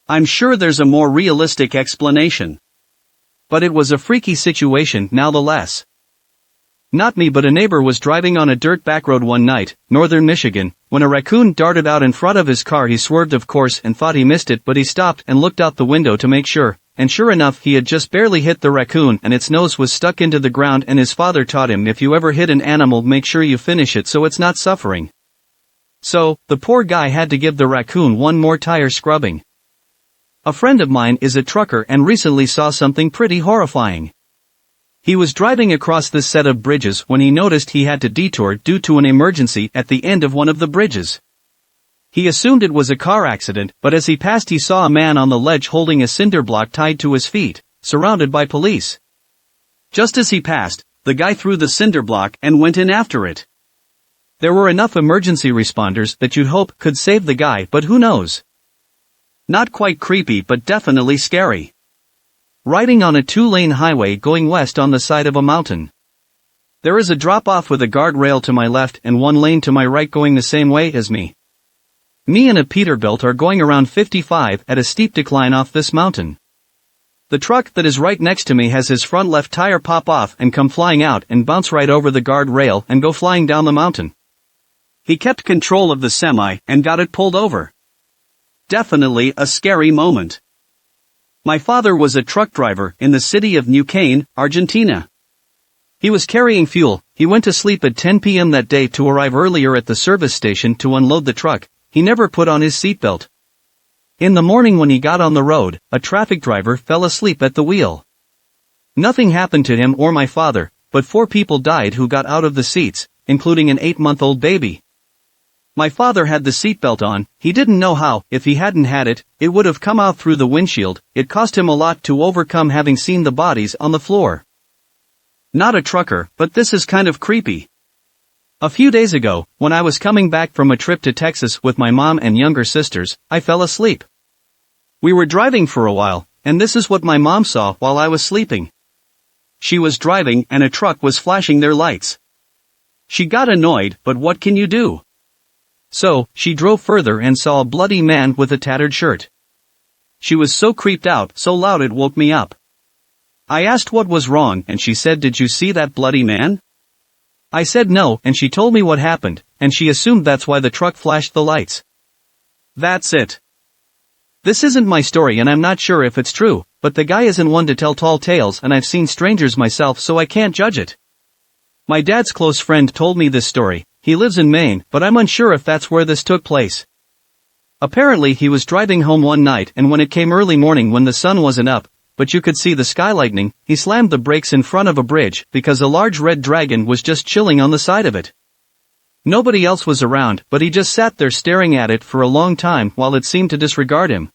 I'm sure there's a more realistic explanation. But it was a freaky situation nonetheless. Not me but a neighbor was driving on a dirt back road one night, northern Michigan, when a raccoon darted out in front of his car. He swerved of course and thought he missed it, but he stopped and looked out the window to make sure, and sure enough he had just barely hit the raccoon and its nose was stuck into the ground, and his father taught him if you ever hit an animal make sure you finish it so it's not suffering. So, the poor guy had to give the raccoon one more tire scrubbing. A friend of mine is a trucker and recently saw something pretty horrifying. He was driving across this set of bridges when he noticed he had to detour due to an emergency at the end of one of the bridges. He assumed it was a car accident, but as he passed he saw a man on the ledge holding a cinder block tied to his feet, surrounded by police. Just as he passed, the guy threw the cinder block and went in after it. There were enough emergency responders that you'd hope could save the guy, but who knows? Not quite creepy, but definitely scary. Riding on a 2-lane highway going west on the side of a mountain. There is a drop-off with a guardrail to my left and 1 lane to my right going the same way as me. Me and a Peterbilt are going around 55 at a steep decline off this mountain. The truck that is right next to me has his front left tire pop off and come flying out and bounce right over the guardrail and go flying down the mountain. He kept control of the semi and got it pulled over. Definitely a scary moment. My father was a truck driver in the city of Neuquén, Argentina. He was carrying fuel. He went to sleep at 10 p.m. that day to arrive earlier at the service station to unload the truck. He never put on his seatbelt. In the morning when he got on the road, a traffic driver fell asleep at the wheel. Nothing happened to him or my father, but 4 people died who got out of the seats, including an 8-month-old baby. My father had the seatbelt on. He didn't know how. If he hadn't had it, it would have come out through the windshield. It cost him a lot to overcome having seen the bodies on the floor. Not a trucker, but this is kind of creepy. A few days ago, when I was coming back from a trip to Texas with my mom and younger sisters, I fell asleep. We were driving for a while, and this is what my mom saw while I was sleeping. She was driving and a truck was flashing their lights. She got annoyed, but what can you do? So, she drove further and saw a bloody man with a tattered shirt. She was so creeped out, so loud it woke me up. I asked what was wrong and she said, "Did you see that bloody man?" I said no, and she told me what happened, and she assumed that's why the truck flashed the lights. That's it. This isn't my story and I'm not sure if it's true, but the guy isn't one to tell tall tales and I've seen strangers myself so I can't judge it. My dad's close friend told me this story. He lives in Maine, but I'm unsure if that's where this took place. Apparently he was driving home one night and when it came early morning when the sun wasn't up, but you could see the sky lightning, he slammed the brakes in front of a bridge because a large red dragon was just chilling on the side of it. Nobody else was around, but he just sat there staring at it for a long time while it seemed to disregard him.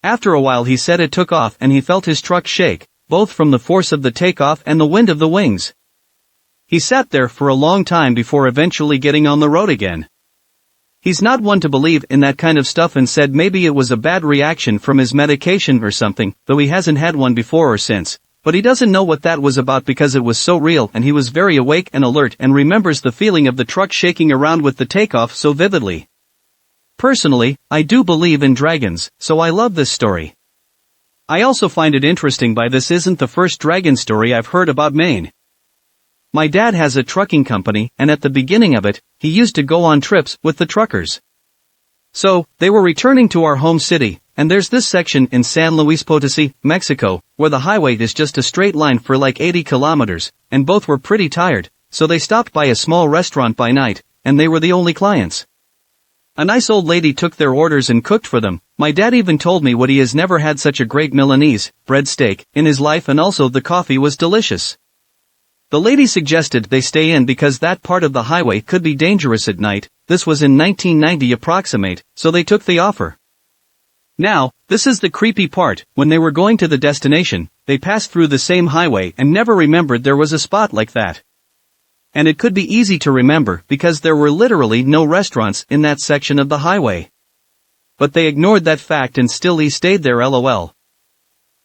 After a while he said it took off and he felt his truck shake, both from the force of the takeoff and the wind of the wings. He sat there for a long time before eventually getting on the road again. He's not one to believe in that kind of stuff and said maybe it was a bad reaction from his medication or something, though he hasn't had one before or since, but he doesn't know what that was about because it was so real and he was very awake and alert and remembers the feeling of the truck shaking around with the takeoff so vividly. Personally, I do believe in dragons, so I love this story. I also find it interesting by this isn't the first dragon story I've heard about Maine. My dad has a trucking company, and at the beginning of it, he used to go on trips with the truckers. So, they were returning to our home city, and there's this section in San Luis Potosí, Mexico, where the highway is just a straight line for like 80 kilometers, and both were pretty tired, so they stopped by a small restaurant by night, and they were the only clients. A nice old lady took their orders and cooked for them. My dad even told me what he has never had such a great Milanese, bread steak, in his life, and also the coffee was delicious. The lady suggested they stay in because that part of the highway could be dangerous at night. This was in 1990 approximate, so they took the offer. Now, this is the creepy part. When they were going to the destination, they passed through the same highway and never remembered there was a spot like that. And it could be easy to remember because there were literally no restaurants in that section of the highway. But they ignored that fact and still he stayed there, lol.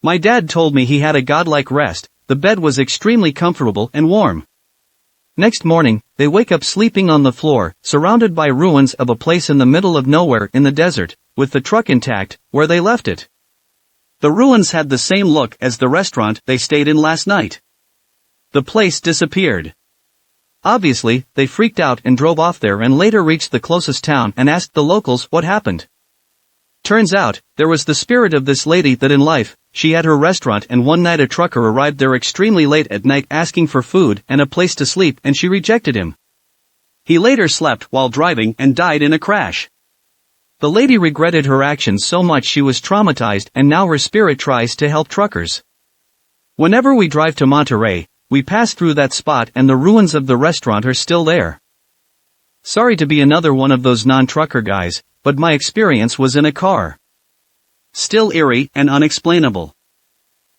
My dad told me he had a godlike rest. The bed was extremely comfortable and warm. Next morning, they wake up sleeping on the floor, surrounded by ruins of a place in the middle of nowhere in the desert, with the truck intact, where they left it. The ruins had the same look as the restaurant they stayed in last night. The place disappeared. Obviously, they freaked out and drove off there and later reached the closest town and asked the locals what happened. Turns out, there was the spirit of this lady that in life, she had her restaurant and one night a trucker arrived there extremely late at night asking for food and a place to sleep and she rejected him. He later slept while driving and died in a crash. The lady regretted her actions so much she was traumatized and now her spirit tries to help truckers. Whenever we drive to Monterey, we pass through that spot and the ruins of the restaurant are still there. Sorry to be another one of those non-trucker guys, but my experience was in a car. Still eerie and unexplainable.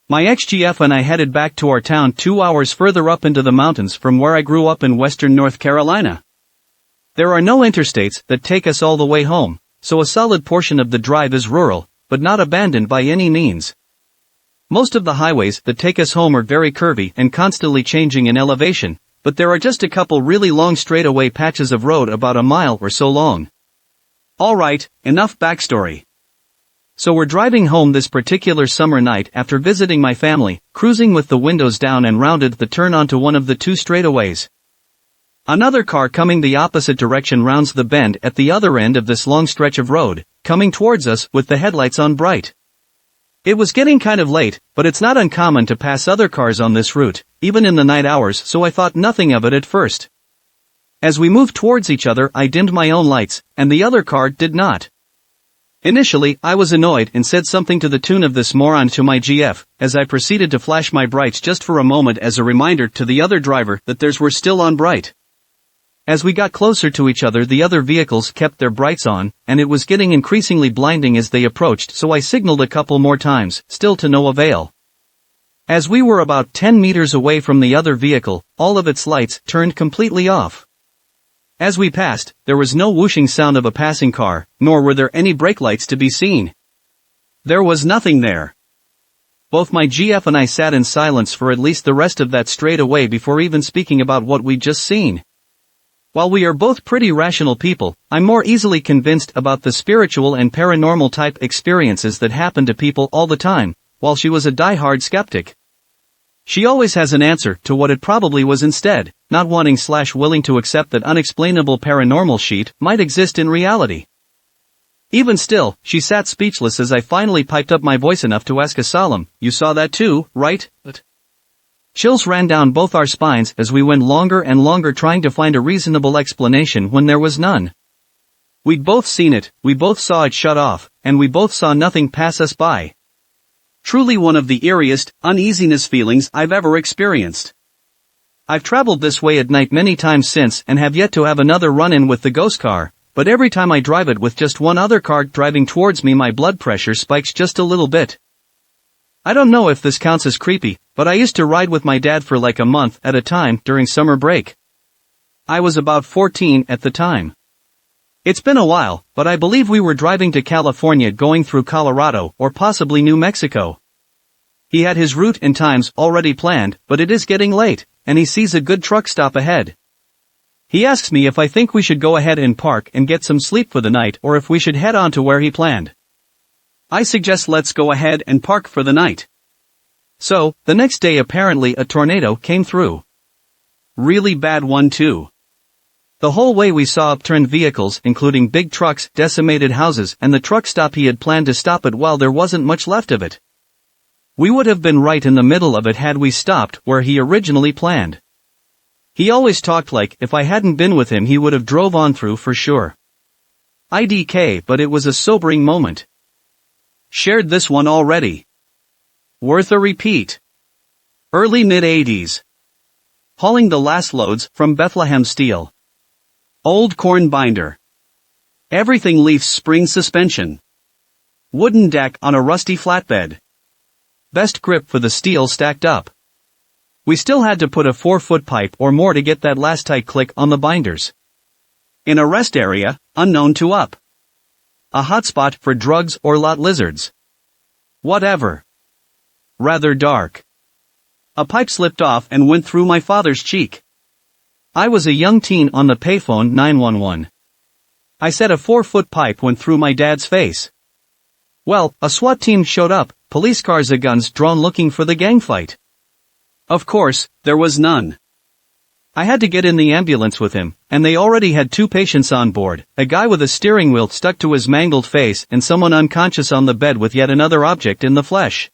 My ex-GF and I headed back to our town 2 hours further up into the mountains from where I grew up in western North Carolina. There are no interstates that take us all the way home, so a solid portion of the drive is rural, but not abandoned by any means. Most of the highways that take us home are very curvy and constantly changing in elevation, but there are just a couple really long straightaway patches of road about a mile or so long. Alright, enough backstory. So we're driving home this particular summer night after visiting my family, cruising with the windows down and rounded the turn onto one of the two straightaways. Another car coming the opposite direction rounds the bend at the other end of this long stretch of road, coming towards us with the headlights on bright. It was getting kind of late, but it's not uncommon to pass other cars on this route, even in the night hours, so I thought nothing of it at first. As we moved towards each other, I dimmed my own lights, and the other car did not. Initially, I was annoyed and said something to the tune of "this moron" to my GF, as I proceeded to flash my brights just for a moment as a reminder to the other driver that theirs were still on bright. As we got closer to each other, the other vehicles kept their brights on, and it was getting increasingly blinding as they approached, so I signaled a couple more times, still to no avail. As we were about 10 meters away from the other vehicle, all of its lights turned completely off. As we passed, there was no whooshing sound of a passing car, nor were there any brake lights to be seen. There was nothing there. Both my GF and I sat in silence for at least the rest of that straightaway before even speaking about what we'd just seen. While we are both pretty rational people, I'm more easily convinced about the spiritual and paranormal type experiences that happen to people all the time, while she was a die-hard skeptic. She always has an answer to what it probably was instead, not wanting/willing to accept that unexplainable paranormal shit might exist in reality. Even still, she sat speechless as I finally piped up my voice enough to ask a solemn, "You saw that too, right?" Chills ran down both our spines as we went longer and longer trying to find a reasonable explanation when there was none. We'd both seen it, we both saw it shut off, and we both saw nothing pass us by. Truly one of the eeriest uneasiness feelings I've ever experienced. I've traveled this way at night many times since and have yet to have another run-in with the ghost car, but every time I drive it with just one other car driving towards me, my blood pressure spikes just a little bit. I don't know if this counts as creepy, but I used to ride with my dad for like a month at a time during summer break. I was about 14 at the time. It's been a while, but I believe we were driving to California going through Colorado or possibly New Mexico. He had his route and times already planned, but it is getting late, and he sees a good truck stop ahead. He asks me if I think we should go ahead and park and get some sleep for the night or if we should head on to where he planned. I suggest let's go ahead and park for the night. So, the next day apparently a tornado came through. Really bad one too. The whole way we saw upturned vehicles including big trucks, decimated houses, and the truck stop he had planned to stop at while there wasn't much left of it. We would have been right in the middle of it had we stopped where he originally planned. He always talked like if I hadn't been with him he would have drove on through for sure. IDK, but it was a sobering moment. Shared this one already. Worth a repeat. Early mid-80s. Hauling the last loads from Bethlehem Steel. Old corn binder. Everything leaf spring suspension. Wooden deck on a rusty flatbed. Best grip for the steel stacked up. We still had to put a 4-foot pipe or more to get that last tight click on the binders. In a rest area, unknown to up. A hotspot for drugs or lot lizards. Whatever. Rather dark. A pipe slipped off and went through my father's cheek. I was a young teen on the payphone 911. I said a 4-foot pipe went through my dad's face. Well, a SWAT team showed up, police cars and guns drawn looking for the gang fight. Of course, there was none. I had to get in the ambulance with him, and they already had 2 patients on board, a guy with a steering wheel stuck to his mangled face and someone unconscious on the bed with yet another object in the flesh.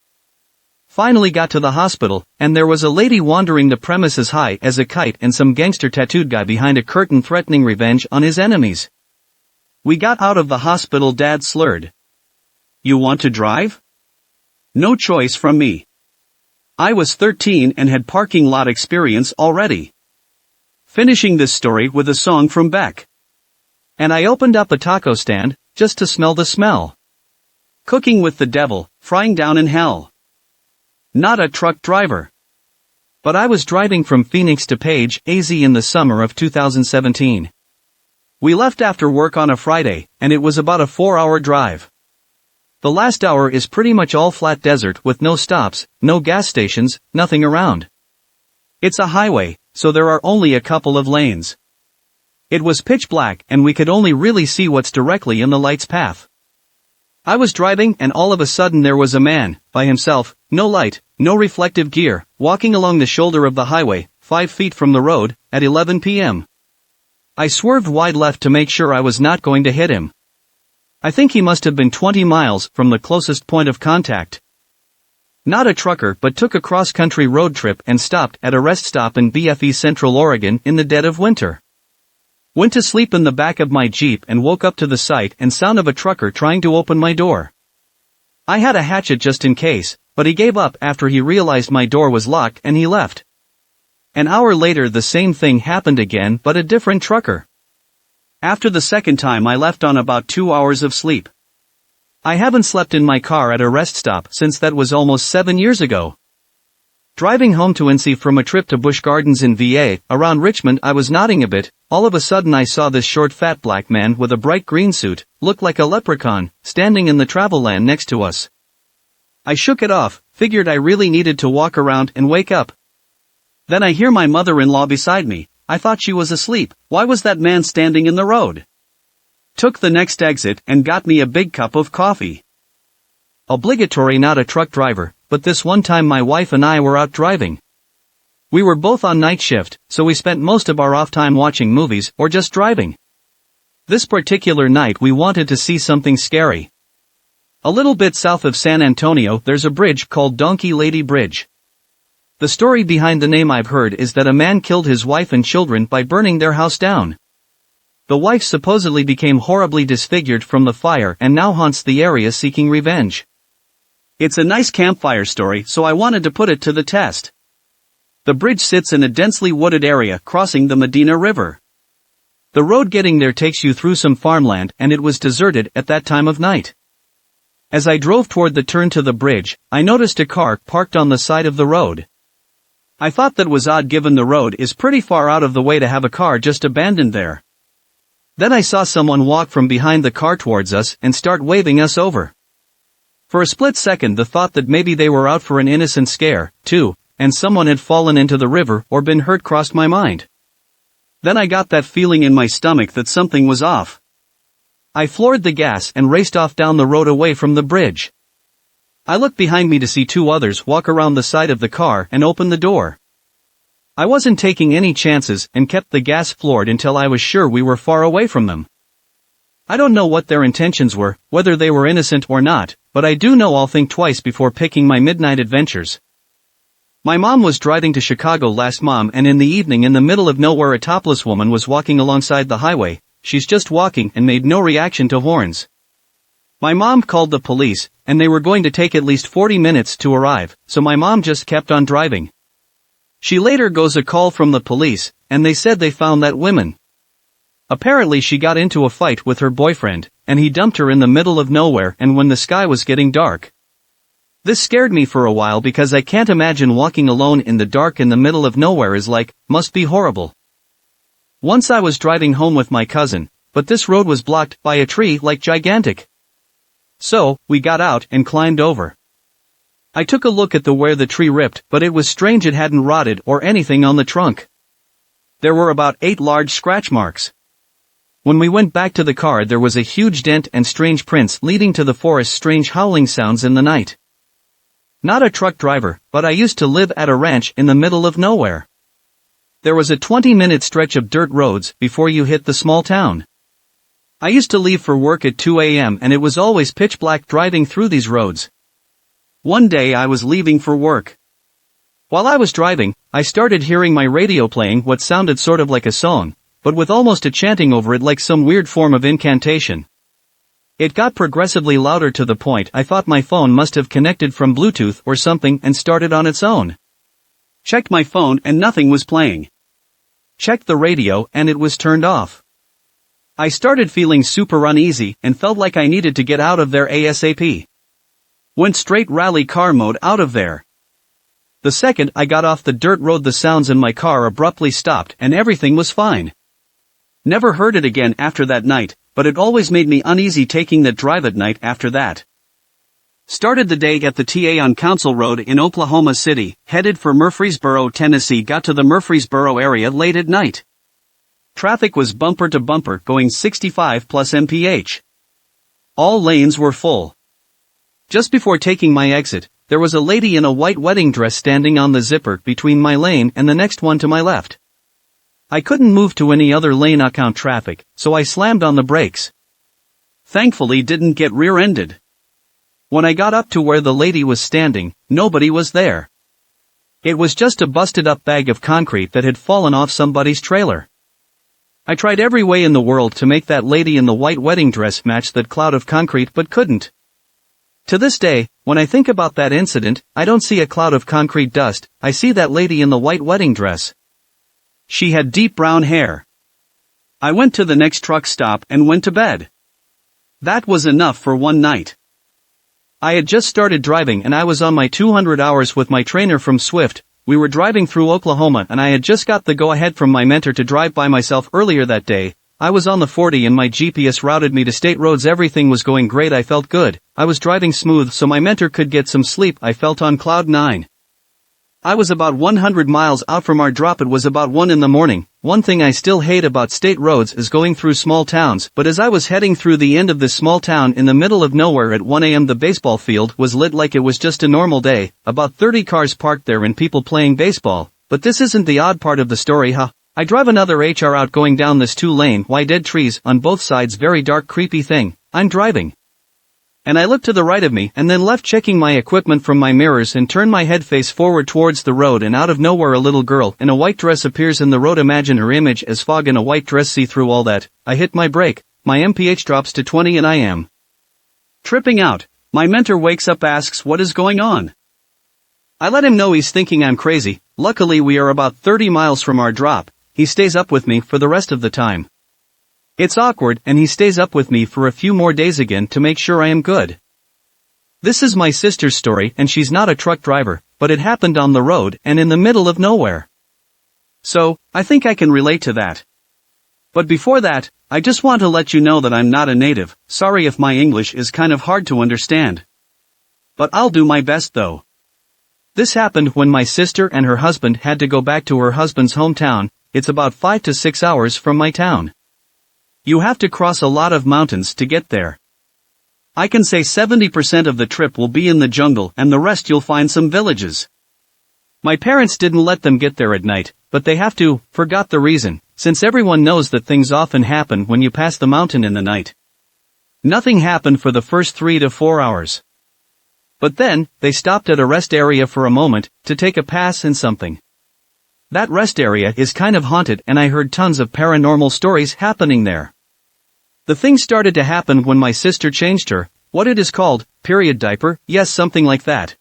Finally got to the hospital, and there was a lady wandering the premises high as a kite and some gangster tattooed guy behind a curtain threatening revenge on his enemies. We got out of the hospital, Dad slurred. "You want to drive?" No choice from me. I was 13 and had parking lot experience already. Finishing this story with a song from Beck. And I opened up a taco stand, just to smell the smell. Cooking with the devil, frying down in hell. Not a truck driver. But I was driving from Phoenix to Page, AZ in the summer of 2017. We left after work on a Friday, and it was about a 4-hour drive. The last hour is pretty much all flat desert with no stops, no gas stations, nothing around. It's a highway, so there are only a couple of lanes. It was pitch black and we could only really see what's directly in the light's path. I was driving and all of a sudden there was a man, by himself, no light, no reflective gear, walking along the shoulder of the highway, 5 feet from the road, at 11 p.m. I swerved wide left to make sure I was not going to hit him. I think he must have been 20 miles from the closest point of contact. Not a trucker but took a cross-country road trip and stopped at a rest stop in BFE Central Oregon in the dead of winter. Went to sleep in the back of my Jeep and woke up to the sight and sound of a trucker trying to open my door. I had a hatchet just in case, but he gave up after he realized my door was locked and he left. An hour later the same thing happened again but a different trucker. After the second time I left on about 2 hours of sleep. I haven't slept in my car at a rest stop since that was almost 7 years ago. Driving home to NC from a trip to Busch Gardens in VA, around Richmond I was nodding a bit, all of a sudden I saw this short fat black man with a bright green suit, looked like a leprechaun, standing in the travel land next to us. I shook it off, figured I really needed to walk around and wake up. Then I hear my mother-in-law beside me. I thought she was asleep. Why was that man standing in the road? Took the next exit and got me a big cup of coffee. Obligatory not a truck driver, but this one time my wife and I were out driving. We were both on night shift, so we spent most of our off time watching movies or just driving. This particular night we wanted to see something scary. A little bit south of San Antonio there's a bridge called Donkey Lady Bridge. The story behind the name I've heard is that a man killed his wife and children by burning their house down. The wife supposedly became horribly disfigured from the fire and now haunts the area seeking revenge. It's a nice campfire story, so I wanted to put it to the test. The bridge sits in a densely wooded area crossing the Medina River. The road getting there takes you through some farmland and it was deserted at that time of night. As I drove toward the turn to the bridge, I noticed a car parked on the side of the road. I thought that was odd given the road is pretty far out of the way to have a car just abandoned there. Then I saw someone walk from behind the car towards us and start waving us over. For a split second the thought that maybe they were out for an innocent scare, too, and someone had fallen into the river or been hurt crossed my mind. Then I got that feeling in my stomach that something was off. I floored the gas and raced off down the road away from the bridge. I looked behind me to see 2 others walk around the side of the car and open the door. I wasn't taking any chances and kept the gas floored until I was sure we were far away from them. I don't know what their intentions were, whether they were innocent or not, but I do know I'll think twice before picking my midnight adventures. My mom was driving to Chicago last month and in the evening in the middle of nowhere a topless woman was walking alongside the highway. She's just walking and made no reaction to horns. My mom called the police, and they were going to take at least 40 minutes to arrive, so my mom just kept on driving. She later goes a call from the police, and they said they found that woman. Apparently she got into a fight with her boyfriend, and he dumped her in the middle of nowhere and when the sky was getting dark. This scared me for a while because I can't imagine walking alone in the dark in the middle of nowhere is like, must be horrible. Once I was driving home with my cousin, but this road was blocked by a tree like gigantic. So, we got out and climbed over. I took a look at where the tree ripped, but it was strange it hadn't rotted or anything on the trunk. There were about 8 large scratch marks. When we went back to the car there was a huge dent and strange prints leading to the forest's strange howling sounds in the night. Not a truck driver, but I used to live at a ranch in the middle of nowhere. There was a 20-minute stretch of dirt roads before you hit the small town. I used to leave for work at 2 a.m. and it was always pitch black driving through these roads. One day I was leaving for work. While I was driving, I started hearing my radio playing what sounded sort of like a song, but with almost a chanting over it like some weird form of incantation. It got progressively louder to the point I thought my phone must have connected from Bluetooth or something and started on its own. Checked my phone and nothing was playing. Checked the radio and it was turned off. I started feeling super uneasy and felt like I needed to get out of there ASAP. Went straight rally car mode out of there. The second I got off the dirt road, the sounds in my car abruptly stopped and everything was fine. Never heard it again after that night, but it always made me uneasy taking that drive at night after that. Started the day at the TA on Council Road in Oklahoma City, headed for Murfreesboro, Tennessee. Got to the Murfreesboro area late at night. Traffic was bumper to bumper going 65 plus mph. All lanes were full. Just before taking my exit, there was a lady in a white wedding dress standing on the zipper between my lane and the next one to my left. I couldn't move to any other lane to count traffic, so I slammed on the brakes. Thankfully didn't get rear-ended. When I got up to where the lady was standing, nobody was there. It was just a busted-up bag of concrete that had fallen off somebody's trailer. I tried every way in the world to make that lady in the white wedding dress match that cloud of concrete but couldn't. To this day, when I think about that incident, I don't see a cloud of concrete dust, I see that lady in the white wedding dress. She had deep brown hair. I went to the next truck stop and went to bed. That was enough for one night. I had just started driving and I was on my 200 hours with my trainer from Swift. We were driving through Oklahoma and I had just got the go-ahead from my mentor to drive by myself earlier that day. I was on the 40 and my GPS routed me to state roads. Everything was going great. I felt good. I was driving smooth so my mentor could get some sleep. I felt on cloud 9. I was about 100 miles out from our drop. It was about 1 in the morning. One thing I still hate about state roads is going through small towns, but as I was heading through the end of this small town in the middle of nowhere at 1 a.m. the baseball field was lit like it was just a normal day, about 30 cars parked there and people playing baseball. But this isn't the odd part of the story, huh? I drive another HR out going down this 2-lane, wide dead trees on both sides, very dark creepy thing. I'm driving. And I looked to the right of me and then left, checking my equipment from my mirrors, and turned my head face forward towards the road, and out of nowhere a little girl in a white dress appears in the road. Imagine her image as fog in a white dress. See through all that. I hit my brake, my mph drops to 20 and I am tripping out. My mentor wakes up, asks what is going on. I let him know he's thinking I'm crazy. Luckily we are about 30 miles from our drop. He stays up with me for the rest of the time. It's awkward, and he stays up with me for a few more days again to make sure I am good. This is my sister's story, and she's not a truck driver, but it happened on the road and in the middle of nowhere. So, I think I can relate to that. But before that, I just want to let you know that I'm not a native. Sorry if my English is kind of hard to understand. But I'll do my best though. This happened when my sister and her husband had to go back to her husband's hometown. It's about 5 to 6 hours from my town. You have to cross a lot of mountains to get there. I can say 70% of the trip will be in the jungle and the rest you'll find some villages. My parents didn't let them get there at night, but they have to. Forgot the reason, since everyone knows that things often happen when you pass the mountain in the night. Nothing happened for the first 3 to 4 hours. But then, they stopped at a rest area for a moment, to take a pass and something. That rest area is kind of haunted and I heard tons of paranormal stories happening there. The thing started to happen when my sister changed her, what it is called, period diaper, yes, something like that.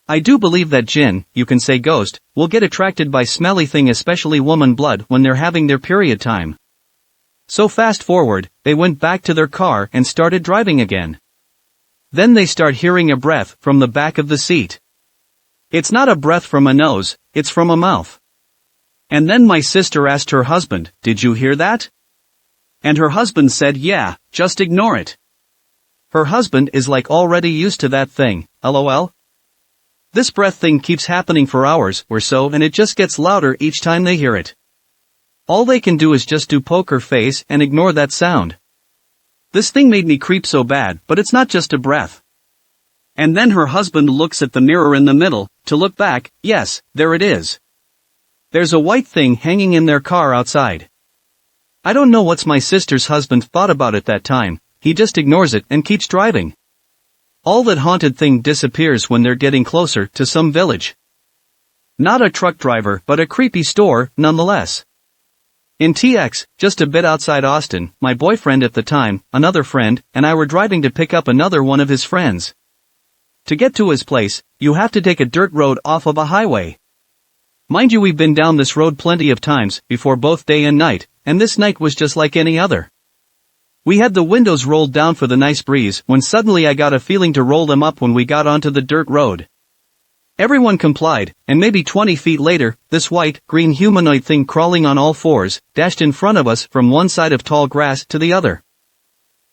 I do believe that jinn, you can say ghost, will get attracted by smelly thing, especially woman blood, when they're having their period time. So fast forward, they went back to their car and started driving again. Then they start hearing a breath from the back of the seat. It's not a breath from a nose, it's from a mouth. And then my sister asked her husband, "Did you hear that?" And her husband said, "Yeah, just ignore it." Her husband is like already used to that thing, lol. This breath thing keeps happening for hours or so and it just gets louder each time they hear it. All they can do is just do poker face and ignore that sound. This thing made me creep so bad, but it's not just a breath. And then her husband looks at the mirror in the middle, to look back, yes, there it is. There's a white thing hanging in their car outside. I don't know what's my sister's husband thought about it that time, he just ignores it and keeps driving. All that haunted thing disappears when they're getting closer to some village. Not a truck driver but a creepy store, nonetheless. In TX, just a bit outside Austin, my boyfriend at the time, another friend, and I were driving to pick up another one of his friends. To get to his place, you have to take a dirt road off of a highway. Mind you, we've been down this road plenty of times, before, both day and night, and this night was just like any other. We had the windows rolled down for the nice breeze, when suddenly I got a feeling to roll them up when we got onto the dirt road. Everyone complied, and maybe 20 feet later, this white-green humanoid thing crawling on all fours, dashed in front of us from one side of tall grass to the other.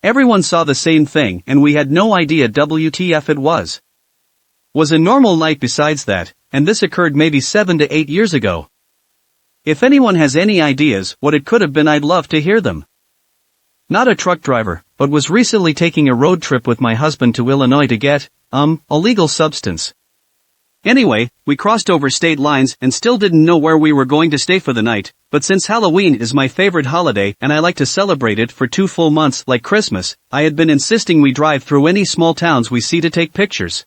Everyone saw the same thing, and we had no idea WTF it was. Was a normal night besides that, and this occurred maybe 7 to 8 years ago. If anyone has any ideas what it could have been, I'd love to hear them. Not a truck driver, but was recently taking a road trip with my husband to Illinois to get, a legal substance. Anyway, we crossed over state lines and still didn't know where we were going to stay for the night, but since Halloween is my favorite holiday and I like to celebrate it for 2 full months like Christmas, I had been insisting we drive through any small towns we see to take pictures.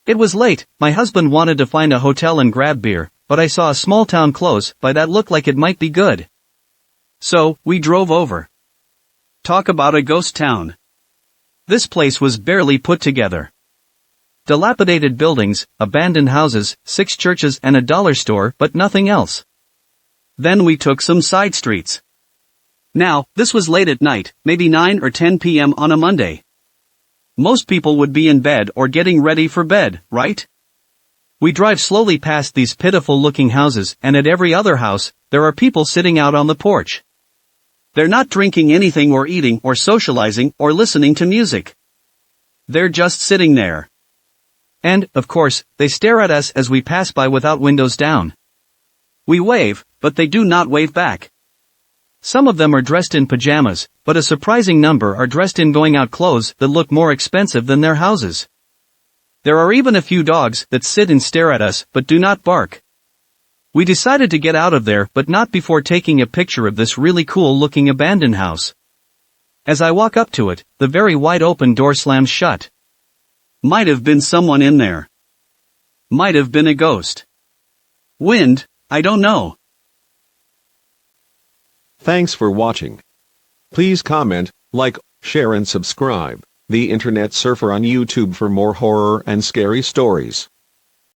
It was late, my husband wanted to find a hotel and grab beer, but I saw a small town close by that looked like it might be good. So, we drove over. Talk about a ghost town. This place was barely put together. Dilapidated buildings, abandoned houses, 6 churches and a dollar store, but nothing else. Then we took some side streets. Now, this was late at night, maybe 9 or 10 p.m. on a Monday. Most people would be in bed or getting ready for bed, right? We drive slowly past these pitiful-looking houses, and at every other house, there are people sitting out on the porch. They're not drinking anything or eating or socializing or listening to music. They're just sitting there. And, of course, they stare at us as we pass by without windows down. We wave, but they do not wave back. Some of them are dressed in pajamas, but a surprising number are dressed in going-out clothes that look more expensive than their houses. There are even a few dogs that sit and stare at us but do not bark. We decided to get out of there, but not before taking a picture of this really cool-looking abandoned house. As I walk up to it, the very wide-open door slams shut. Might have been someone in there. Might have been a ghost. Wind, I don't know. Thanks for watching. Please comment, like, share and subscribe. The Internet Surfer on YouTube for more horror and scary stories.